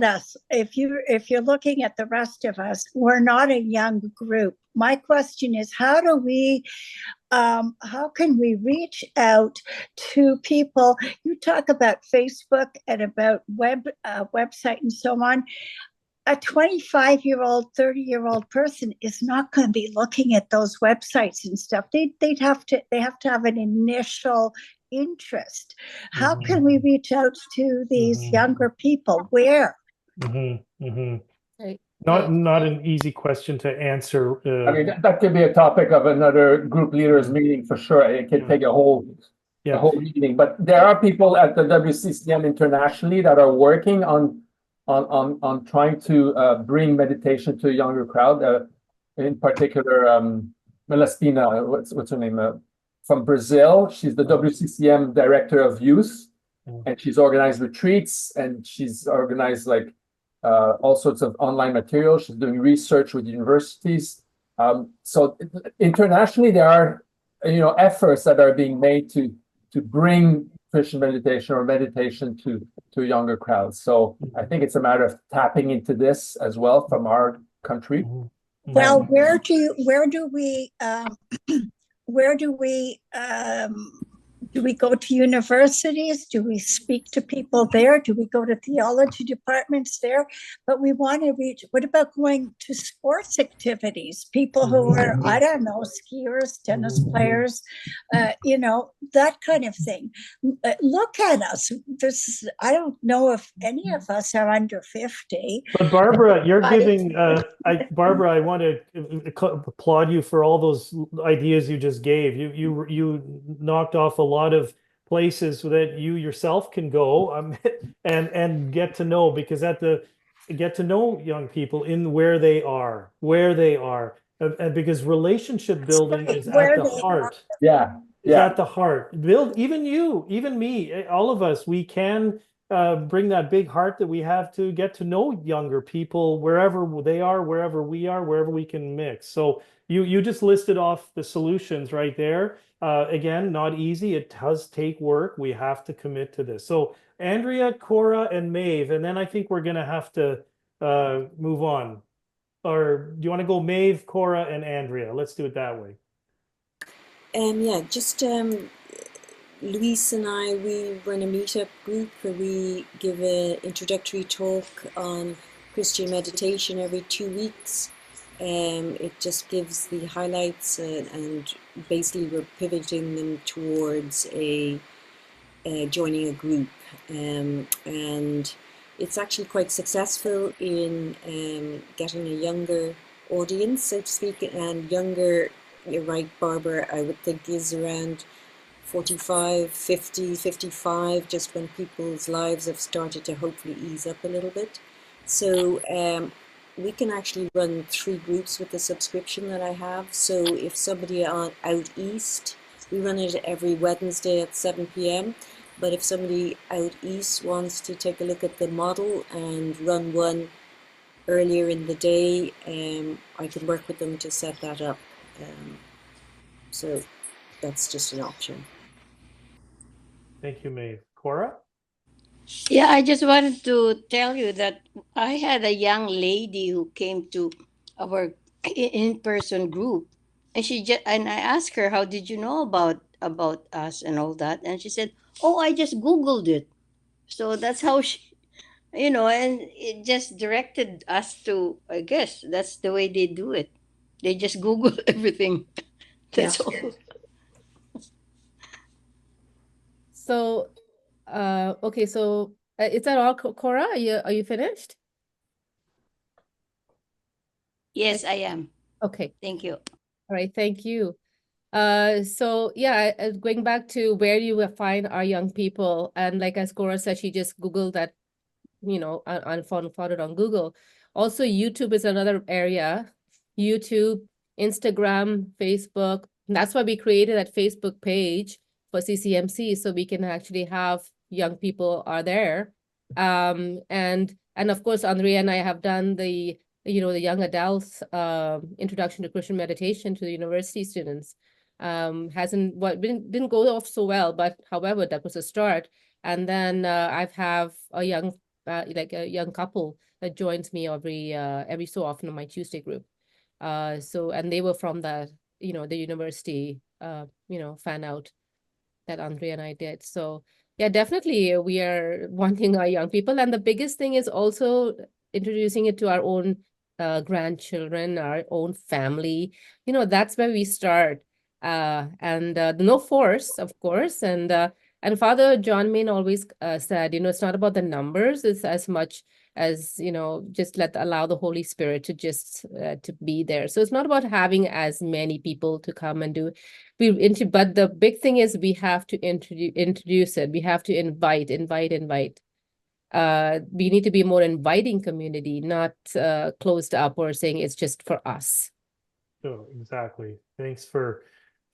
us. If you're looking at the rest of us, we're not a young group. My question is, how can we reach out to people? You talk about Facebook and about website and so on. A 25-year-old, 30-year-old person is not going to be looking at those websites and stuff. They have to have an initial interest. How can we reach out to these younger people? Where? Not an easy question to answer. I mean, that could be a topic of another group leaders meeting for sure. It can take a whole meeting. But there are people at the WCCM internationally that are working on trying to bring meditation to a younger crowd. In particular, Melespina, what's her name? From Brazil. She's the WCCM director of youth, and she's organized retreats, and she's organized like all sorts of online materials. She's doing research with universities. So internationally, there are efforts that are being made to bring Christian meditation or meditation to younger crowds. So I think it's a matter of tapping into this as well from our country. Well, where do we go to universities? Do we speak to people there? Do we go to theology departments there? But we want to reach, what about going to sports activities? People who are, I don't know, skiers, tennis players, that kind of thing. Look at us. I don't know if any of us are under 50. But Barbara, you're giving, Barbara, I want to applaud you for all those ideas you just gave. You knocked off a lot of places that you yourself can go and get to know, because get to know young people in where they are, and because relationship building is at the heart. Is at the heart. Even you, even me, all of us, we can bring that big heart that we have to get to know younger people wherever they are, wherever we are, wherever we can mix. So you just listed off the solutions right there. Again, not easy. It does take work. We have to commit to this. So Andrea, Cora, and Maeve, and then I think we're going to have to move on. Or do you want to go Maeve, Cora, and Andrea? Let's do it that way. Luis and I, we run a meetup group where we give an introductory talk on Christian meditation every 2 weeks. It just gives the highlights and basically we're pivoting them towards joining a group. And it's actually quite successful in getting a younger audience, so to speak, and younger, you're right, Barbara, I would think is around 45, 50, 55, just when people's lives have started to hopefully ease up a little bit. So we can actually run 3 groups with the subscription that I have. So if somebody out east, we run it every Wednesday at 7 p.m. But if somebody out east wants to take a look at the model and run one earlier in the day, I can work with them to set that up. So that's just an option. Thank you, Maeve. Cora? Yeah, I just wanted to tell you that I had a young lady who came to our in-person group, And and I asked her, how did you know about us and all that? And she said, oh, I just Googled it. So that's how she, and it just directed us to, I guess that's the way they do it. They just Google everything. That's Yeah. all. So, okay, so is that all, Cora? Are you finished? Yes, I am. Okay, Thank you. all right, thank you. So yeah, going back to where you will find our young people, and like as Cora said, she just Googled that, found it on Google. Also, YouTube is another area. YouTube, Instagram, Facebook. That's why we created that Facebook page for CCMC, so we can actually have young people are there. And of course, Andrea and I have done the young adults introduction to Christian meditation to the university students. Hasn't what didn't go off so well, but however, that was a start. And then I've have a young like a young couple that joins me every so often on my Tuesday group. So and they were from the university fan out that Andrea and I did. So yeah, definitely we are wanting our young people. And the biggest thing is also introducing it to our own grandchildren, our own family. That's where we start. And no force, of course. And Father John Main always said, it's not about the numbers, it's as much as, just allow the Holy Spirit to just to be there. So it's not about having as many people to come and do. But the big thing is we have to introduce it. We have to invite. We need to be more inviting community, not closed up or saying it's just for us. Oh, exactly. Thanks for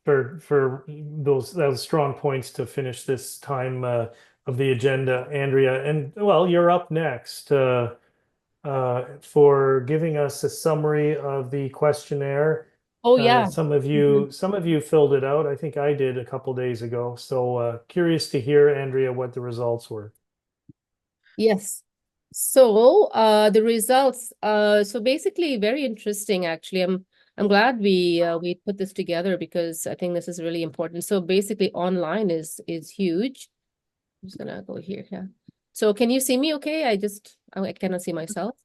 those strong points to finish this time of the agenda, Andrea. And well, you're up next for giving us a summary of the questionnaire. Oh yeah. Some of you filled it out. I think I did a couple days ago. So curious to hear, Andrea, what the results were. Yes. So the results, so basically very interesting actually. I'm glad we put this together because I think this is really important. So basically online is huge. I'm just gonna go here. Yeah. So can you see me okay? I cannot see myself.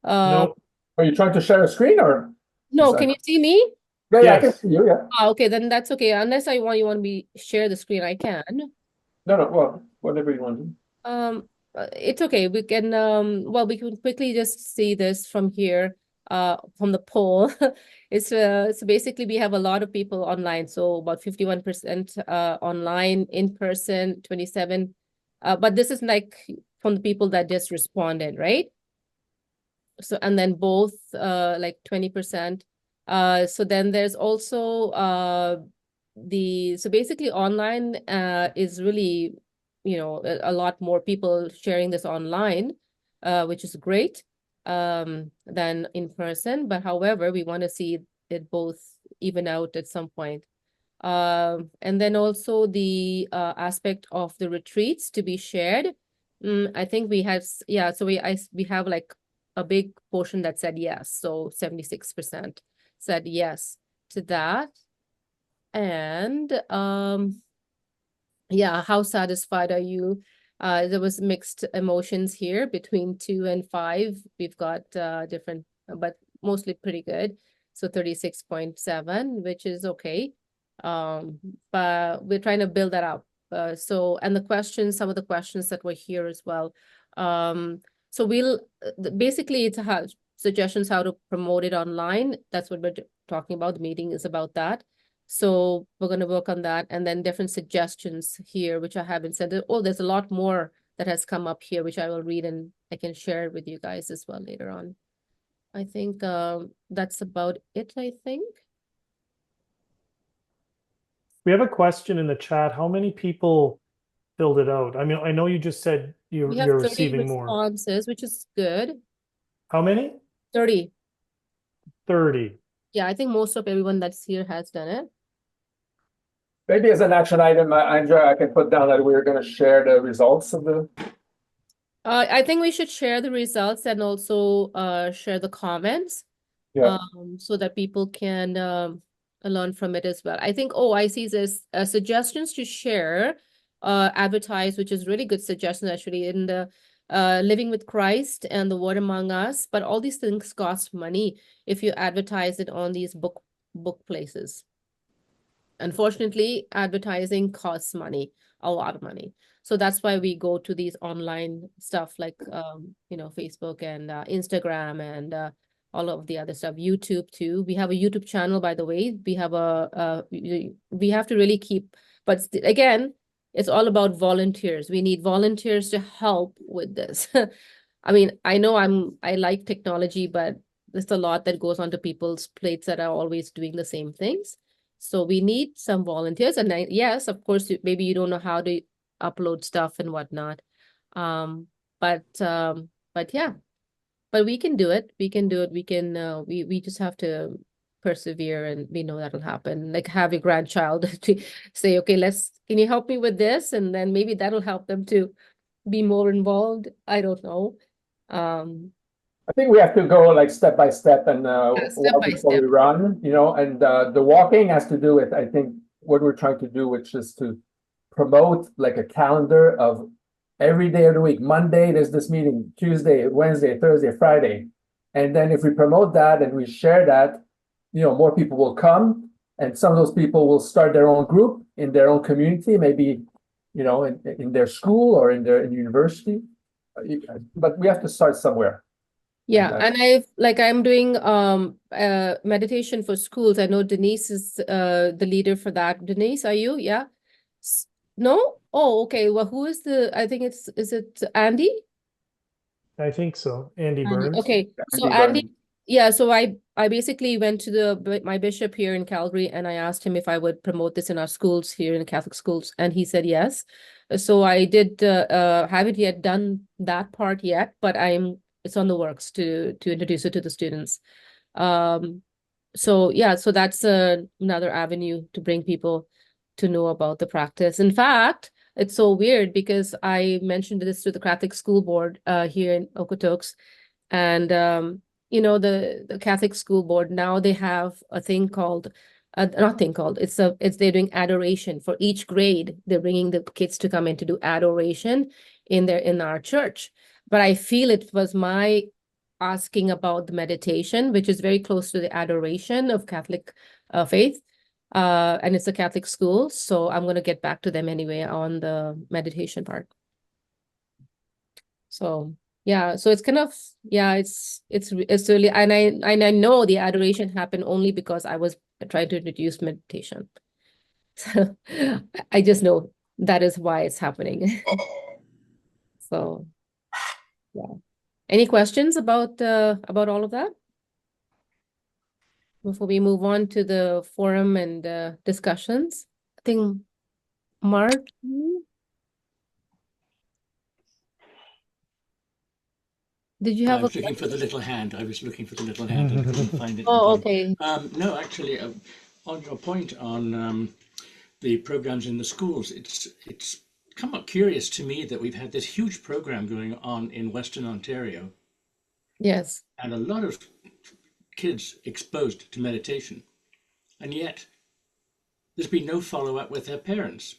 No. Are you trying to share a screen or? No, can you see me? Yeah, I can Yes. see you, yeah. Okay, then that's okay. Unless you want me share the screen, I can. No, well, whatever you want. It's okay. We can we can quickly just see this from here, from the poll. It's so basically we have a lot of people online, so about 51% online, in person 27. But this is like from the people that just responded, right? So and then both like 20%. So then there's also so basically online is really a lot more people sharing this online, which is great, than in person. But however, we want to see it both even out at some point. And then also the aspect of the retreats to be shared. I think we have, yeah, so we have like a big portion that said yes. So 76% said yes to that. And yeah, how satisfied are you? There was mixed emotions here between 2 and 5. We've got different, but mostly pretty good. So 36.7, which is okay. But we're trying to build that up. And some of the questions that were here as well. So we'll basically it's suggestions how to promote it online. That's what we're talking about. The meeting is about that. So we're going to work on that, and then different suggestions here, which I haven't said. Oh, there's a lot more that has come up here, which I will read and I can share with you guys as well later on. I think that's about it, I think. We have a question in the chat. How many people filled it out? I mean, I know you just said you're We have 30 receiving more. responses, which is good. How many? 30. 30. Yeah, I think most of everyone that's here has done it. Maybe as an action item, Andrea, I can put down that we're going to share the results of the. I think we should share the results and also share the comments. Yeah. so that people can learn from it as well. I think, oh, I see this suggestions to share, advertise, which is really good suggestion actually in the Living with Christ and the Word Among Us. But all these things cost money if you advertise it on these book places. Unfortunately, advertising costs money, a lot of money. So that's why we go to these online stuff like, Facebook and Instagram and all of the other stuff, YouTube too. We have a YouTube channel, by the way. We have we have to really keep, but again, it's all about volunteers. We need volunteers to help with this. I mean, I know I like technology, but there's a lot that goes onto people's plates that are always doing the same things. So we need some volunteers, and yes, of course, maybe you don't know how to upload stuff and whatnot. But yeah, but we can do it. We can do it. We can. We just have to persevere, and we know that'll happen. Like have a grandchild to say, okay, can you help me with this, and then maybe that'll help them to be more involved. I don't know. I think we have to go like step by step and Step walk by before we step. run, and the walking has to do with, I think, what we're trying to do, which is to promote like a calendar of every day of the week. Monday, there's this meeting, Tuesday, Wednesday, Thursday, Friday. And then if we promote that and we share that, more people will come, and some of those people will start their own group in their own community, maybe, in their school or in university. But we have to start somewhere. Yeah, and I'm doing meditation for schools. I know Denise is the leader for that. Denise, are you? Yeah. No? Oh, okay. Well, who is I think is it Andy? I think so. Andy Andy. Burns. Okay. So Andy Andy, Burns. yeah, so I basically went to my bishop here in Calgary, and I asked him if I would promote this in our schools here in the Catholic schools, and he said yes. So I did haven't yet done that part yet, but it's on the works to introduce it to the students. So yeah, so that's another avenue to bring people to know about the practice. In fact, it's so weird because I mentioned this to the Catholic School Board here in Okotoks, and the Catholic School Board now they have a thing called not thing called it's they're doing adoration for each grade. They're bringing the kids to come in to do adoration in our church. But I feel it was my asking about the meditation, which is very close to the adoration of Catholic faith. And it's a Catholic school, so I'm going to get back to them anyway on the meditation part. So yeah, so it's kind of, yeah, it's really, and I know the adoration happened only because I was trying to introduce meditation. So I just know that is why it's happening. So yeah. Any questions about all of that before we move on to the forum and discussions? I think Mark. Did you have I was looking for the little hand. I was looking for the little hand and couldn't find it. Oh, okay. No, actually, on your point on the programs in the schools, it's come up curious to me that we've had this huge program going on in Western Ontario. Yes. And a lot of kids exposed to meditation, and yet there's been no follow-up with their parents,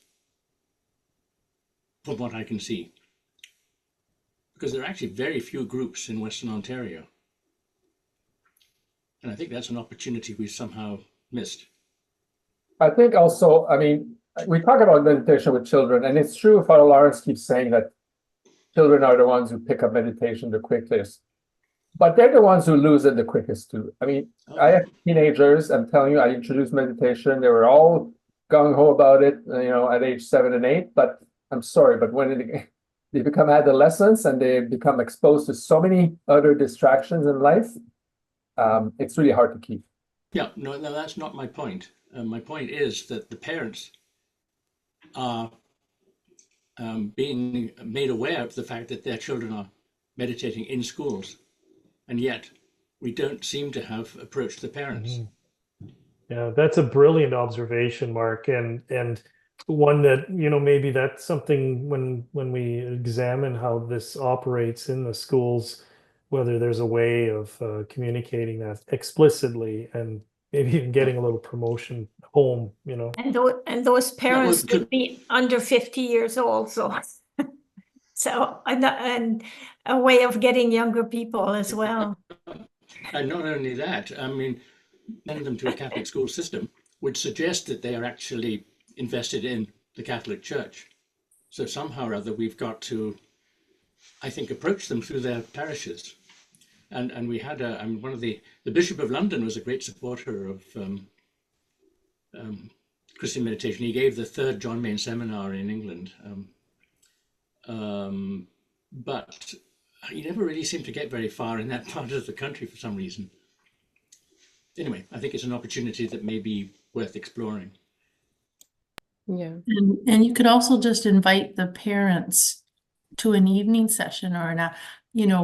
from what I can see. Because there are actually very few groups in Western Ontario. And I think that's an opportunity we somehow missed. I think also, I mean, we talk about meditation with children, and it's true, Father Lawrence keeps saying that children are the ones who pick up meditation the quickest. But they're the ones who lose it the quickest too. I mean, I have teenagers, I'm telling you, I introduced meditation. They were all gung-ho about it, at age 7 and 8. But I'm sorry, but when they become adolescents and they become exposed to so many other distractions in life, it's really hard to keep. Yeah, no, that's not my point. My point is that the parents are being made aware of the fact that their children are meditating in schools, and yet we don't seem to have approached the parents. Mm-hmm. Yeah, that's a brilliant observation, Mark, and one that, maybe that's something when we examine how this operates in the schools, whether there's a way of communicating that explicitly and maybe even getting a little promotion home, you know. And those parents could- would be under 50 years old, so so and a way of getting younger people as well. And not only that, I mean, send them to a Catholic school system would suggest that they are actually invested in the Catholic Church. So somehow or other, we've got to, I think, approach them through their parishes. And we had one of the Bishop of London was a great supporter of Christian meditation. He gave the third John Main seminar in England, but he never really seemed to get very far in that part of the country for some reason. Anyway, I think it's an opportunity that may be worth exploring. Yeah. And you could also just invite the parents to an evening session or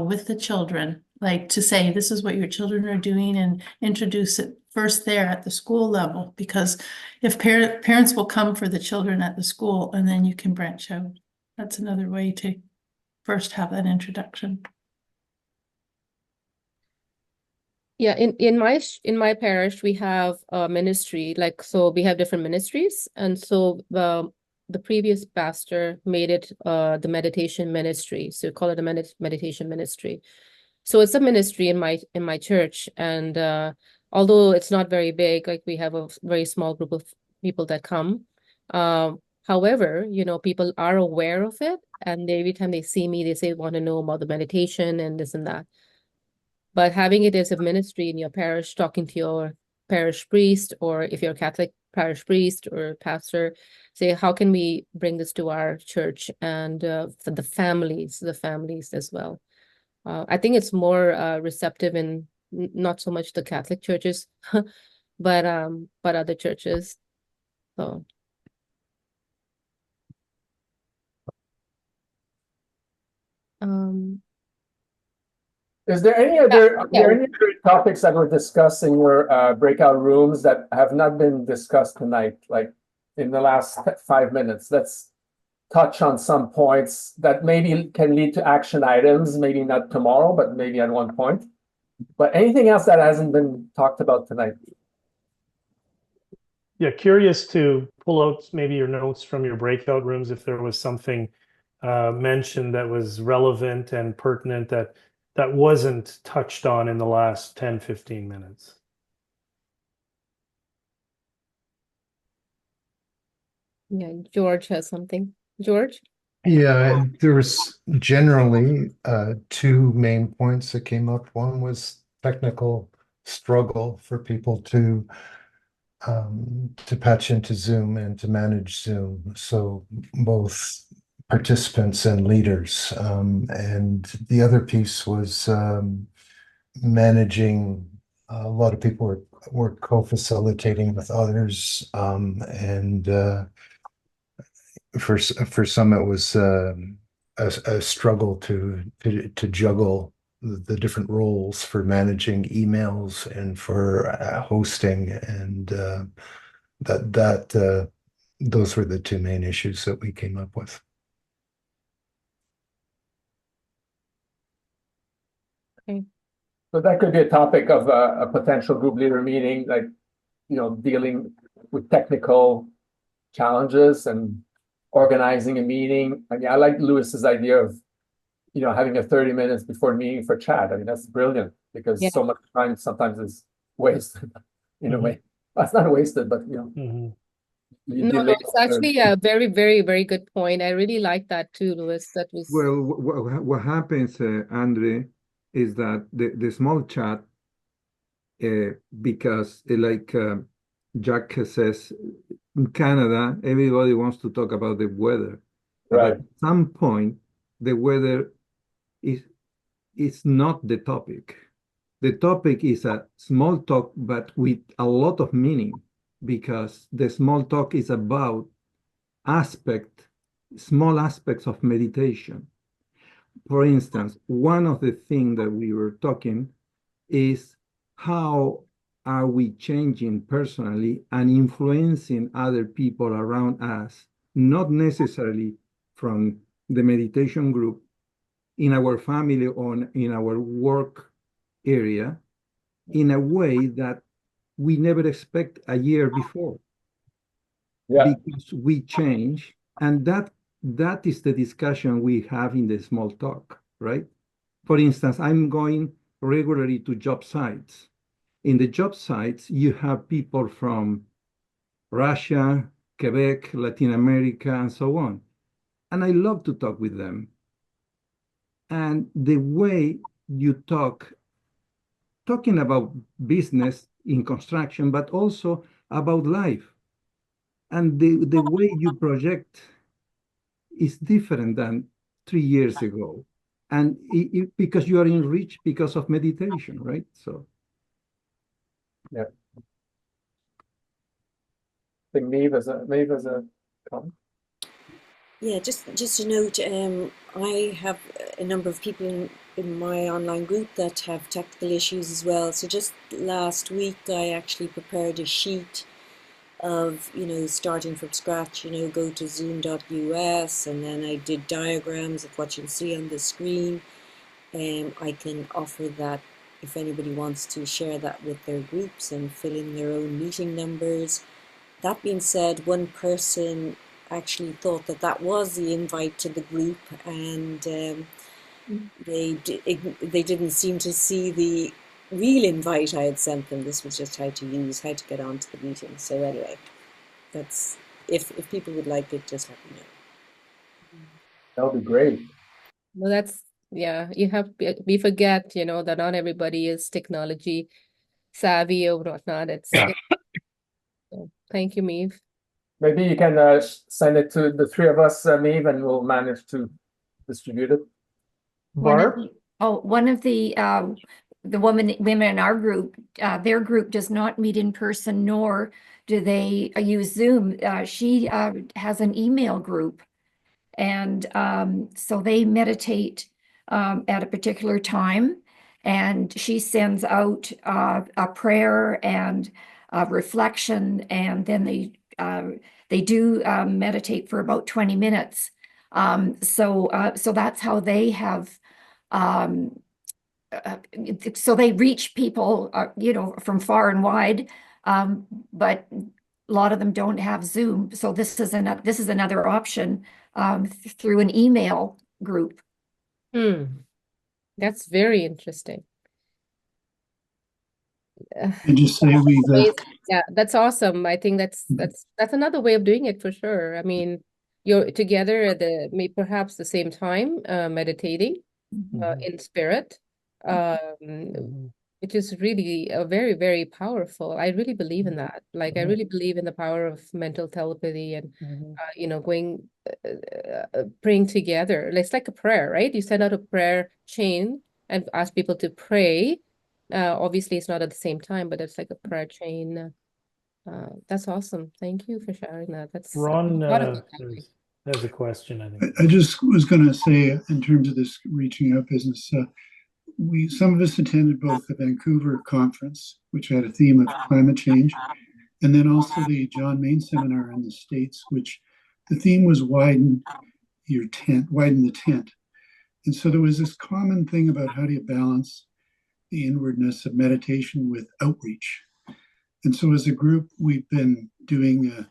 with the children, like to say, this is what your children are doing, and introduce it first there at the school level, because if parents will come for the children at the school, and then you can branch out. That's another way to first have that introduction. Yeah, in my parish we have a ministry, so we have different ministries, and so the previous pastor made it the meditation ministry, so we call it a meditation ministry. So it's a ministry in my church, and although it's not very big, like we have a very small group of people that come. However, people are aware of it, and every time they see me, they say want to know about the meditation and this and that. But having it as a ministry in your parish, talking to your parish priest, or if you're a Catholic parish priest or pastor, say, how can we bring this to our church and for the families as well. I think it's more receptive in not so much the Catholic churches, but other churches. So. Is there any other topics that were discussed in your breakout rooms that have not been discussed tonight, like in the last 5 minutes? Let's touch on some points that maybe can lead to action items, maybe not tomorrow, but maybe at one point. But anything else that hasn't been talked about tonight? Yeah, curious to pull out maybe your notes from your breakout rooms if there was something mentioned that was relevant and pertinent that wasn't touched on in the last 10, 15 minutes. Yeah, George has something. George? Yeah, there was generally two main points that came up. One was technical struggle for people to patch into Zoom and to manage Zoom. So both participants and leaders. And the other piece was managing. A lot of people were co-facilitating with others, and for some it was a struggle to juggle the different roles for managing emails and for hosting, and those were the two main issues that we came up with. Okay. So that could be a topic of a potential group leader meeting, like, dealing with technical challenges and organizing a meeting. I mean, I like Lewis's idea of, having a 30 minutes before meeting for chat. I mean, that's brilliant, because so much time sometimes is wasted in a way. That's not wasted, but No, it's actually a very, very, very good point. I really like that too, Lewis. That was Well, what happens, Andre, is that the small chat, because Jack says, in Canada, everybody wants to talk about the weather. Right. But at some point, the weather is not the topic. The topic is a small talk, but with a lot of meaning, because the small talk is about small aspects of meditation. For instance, one of the things that we were talking is how are we changing personally and influencing other people around us, not necessarily from the meditation group, in our family or in our work area in a way that we never expect a year before. Yeah. Because we change, and that is the discussion we have in the small talk, right? For instance, I'm going regularly to job sites. In the job sites, you have people from Russia, Quebec, Latin America, and so on. And I love to talk with them. And the way you talking about business in construction, but also about life. And the way you project is different than 3 years ago. And because you are enriched because of meditation, right? So. Yeah. I think Maeve has a comment. Yeah, just a note, I have a number of people in my online group that have technical issues as well. So just last week, I actually prepared a sheet of, starting from scratch, go to zoom.us, and then I did diagrams of what you'll see on the screen. I can offer that if anybody wants to share that with their groups and fill in their own meeting numbers. That being said, one person actually thought that was the invite to the group, and they didn't seem to see the real invite I had sent them. This was just how to get onto the meeting. So anyway, that's if people would like it, just let me know. That would be great. Well, we forget, that not everybody is technology savvy or whatnot. So thank you, Maeve. Maybe you can send it to the three of us, Maeve, and we'll manage to distribute it. Barb? One of the women in our group, their group does not meet in person, nor do they use Zoom. She has an email group, and so they meditate at a particular time, and she sends out a prayer and a reflection, and then they do meditate for about 20 minutes. So that's how they have. So they reach people, from far and wide, but a lot of them don't have Zoom. So this is another option through an email group. That's very interesting. And just say yeah, that's awesome. I think that's another way of doing it for sure. I mean, you're together at perhaps the same time, meditating in spirit, which is really very, very powerful. I really believe in that. Like, I really believe in the power of mental telepathy and, going, praying together. It's like a prayer, right? You send out a prayer chain and ask people to pray. Obviously, it's not at the same time, but it's like a prayer chain. That's awesome. Thank you for sharing that. That's Ron has a question, I think. I just was going to say, in terms of this reaching out business, some of us attended both the Vancouver conference, which had a theme of climate change, and then also the John Main seminar in the States, which the theme was widen the tent. And so there was this common thing about how do you balance the inwardness of meditation with outreach. And so as a group, we've been doing a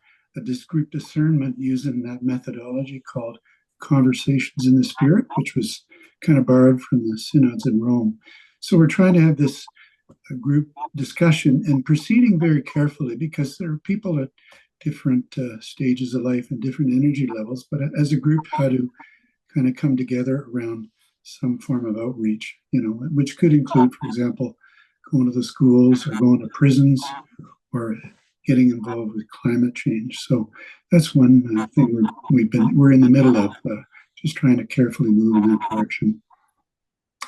group discernment using that methodology called Conversations in the Spirit, which was kind of borrowed from the synods in Rome. So we're trying to have this group discussion and proceeding very carefully, because there are people at different stages of life and different energy levels, but as a group, how to kind of come together around some form of outreach, which could include, for example, going to the schools or going to prisons or getting involved with climate change. So that's one thing we're in the middle of, just trying to carefully move in that direction.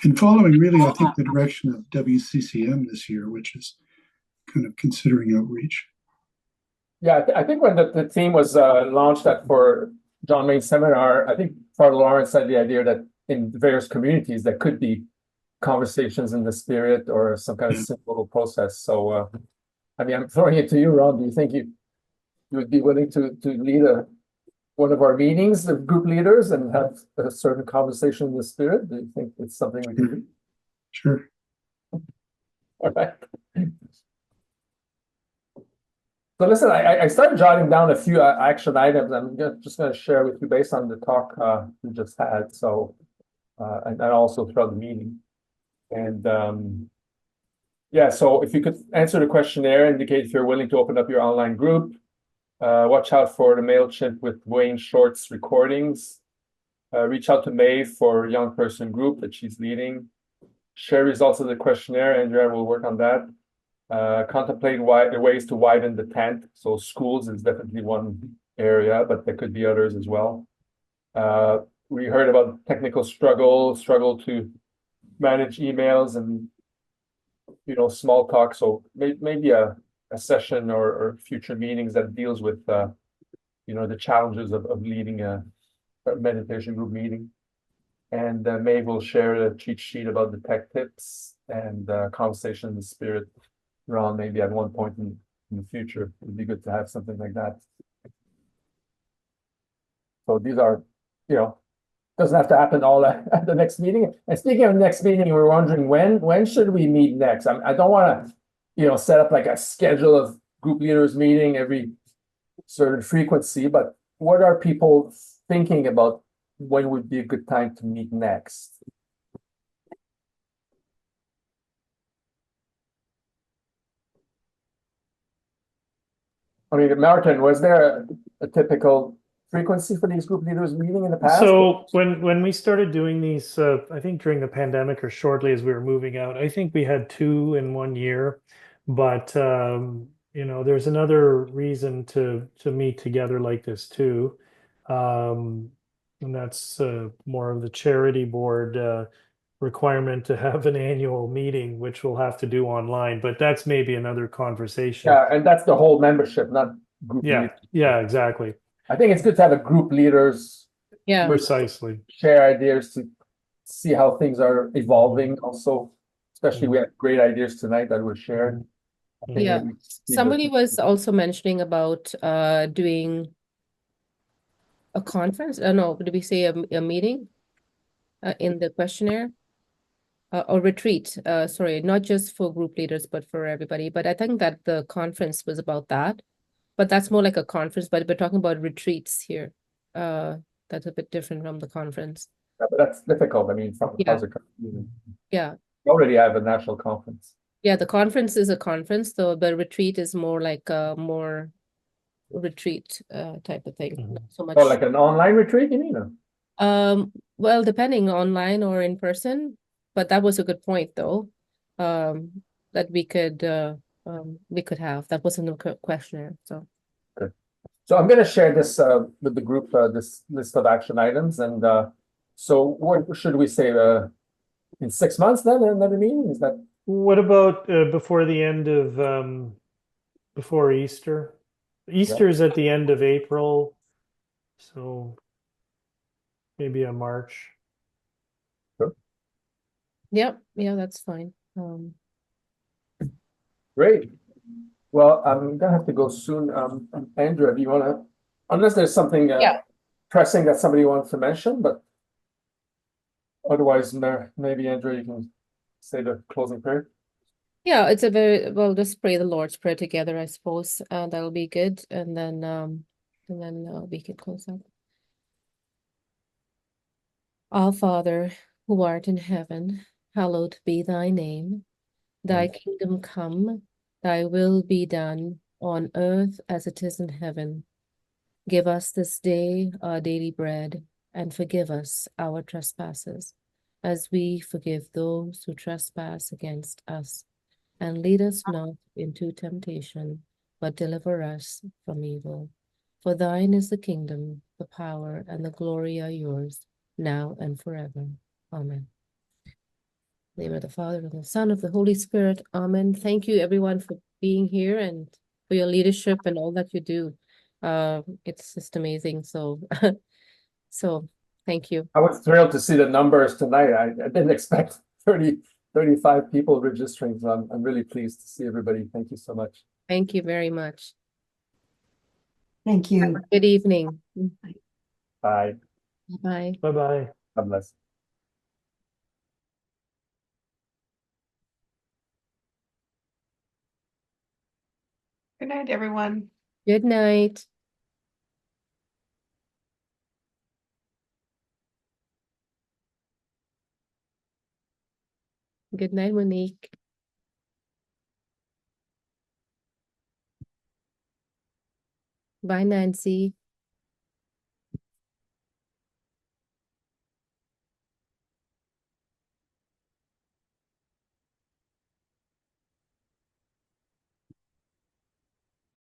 And following really, I think, the direction of WCCM this year, which is kind of considering outreach. Yeah, I think when the team was launched for John Main seminar, I think Father Lawrence had the idea that in various communities there could be conversations in the spirit or some kind of simple process. So, I mean, I'm throwing it to you, Ron. Do you think you would be willing to lead one of our meetings of group leaders and have a certain conversation in the spirit? Do you think it's something we can do? Sure. All right. So listen, I started jotting down a few action items. I'm just going to share with you based on the talk we just had. So, and also throughout the meeting. And yeah, so if you could answer the questionnaire, indicate if you're willing to open up your online group. Watch out for the MailChimp with Wayne Short's recordings. Reach out to Maeve for young person group that she's leading. Share results of the questionnaire. Andrea will work on that. Contemplate ways to widen the tent. So schools is definitely one area, but there could be others as well. We heard about technical struggle to manage emails and small talk. So maybe a session or future meetings that deals with the challenges of leading a meditation group meeting. And Maeve will share a cheat sheet about the tech tips and conversation in the spirit around maybe at one point in the future. It'd be good to have something like that. So these are, doesn't have to happen all at the next meeting. And speaking of next meeting, we're wondering when should we meet next? I don't want to, set up like a schedule of group leaders meeting every certain frequency, but what are people thinking about when would be a good time to meet next? I mean, Martin, was there a typical frequency for these group leaders meeting in the past? So when we started doing these, I think during the pandemic or shortly as we were moving out, I think we had 2 in 1 year. But there's another reason to meet together like this too, and that's more of the charity board requirement to have an annual meeting, which we'll have to do online. But that's maybe another conversation. Yeah, and that's the whole membership, not group leaders. Yeah, exactly. I think it's good to have a group leaders. Yeah, precisely. Share ideas to see how things are evolving. Also, especially we had great ideas tonight that were shared. Yeah. Somebody was also mentioning about doing a conference. No, did we say a meeting in the questionnaire? Or retreat, sorry, not just for group leaders, but for everybody. But I think that the conference was about that. But that's more like a conference, but we're talking about retreats here. That's a bit different from the conference. Yeah, but that's difficult. I mean, Yeah. We already have a national conference. Yeah, the conference is a conference, though the retreat is more like a more retreat type of thing. Not so much. Oh, like an online retreat, you mean? Well, depending online or in person, but that was a good point though. That we could have. That wasn't a questionnaire. So good. So I'm going to share this with the group, this list of action items, and so what should we say? In 6 months, then another meeting? Is that? What about before the end of before Easter? Easter is at the end of April, so maybe a March. Sure. Yeah, that's fine. Great. Well, I'm gonna have to go soon. Andrea, do you want to, unless there's something pressing that somebody wants to mention, but otherwise, maybe Andrea, you can say the closing prayer. Yeah, it's just pray the Lord's Prayer together, I suppose. That'll be good, and then we can close out. Our Father, who art in heaven, hallowed be thy name. Thy kingdom come, thy will be done on earth as it is in heaven. Give us this day our daily bread, and forgive us our trespasses, as we forgive those who trespass against us. And lead us not into temptation, but deliver us from evil. For thine is the kingdom, the power, and the glory are yours, now and forever. Amen. In the name of the Father, and the Son, of the Holy Spirit. Amen. Thank you, everyone, for being here and for your leadership and all that you do. It's just amazing. So, thank you. I was thrilled to see the numbers tonight. I didn't expect 35 people registering, so I'm really pleased to see everybody. Thank you so much. Thank you very much. Thank you. Good evening. Bye. Bye. Bye-bye. God bless. Good night, everyone. Good night. Good night, Monique. Bye, Nancy.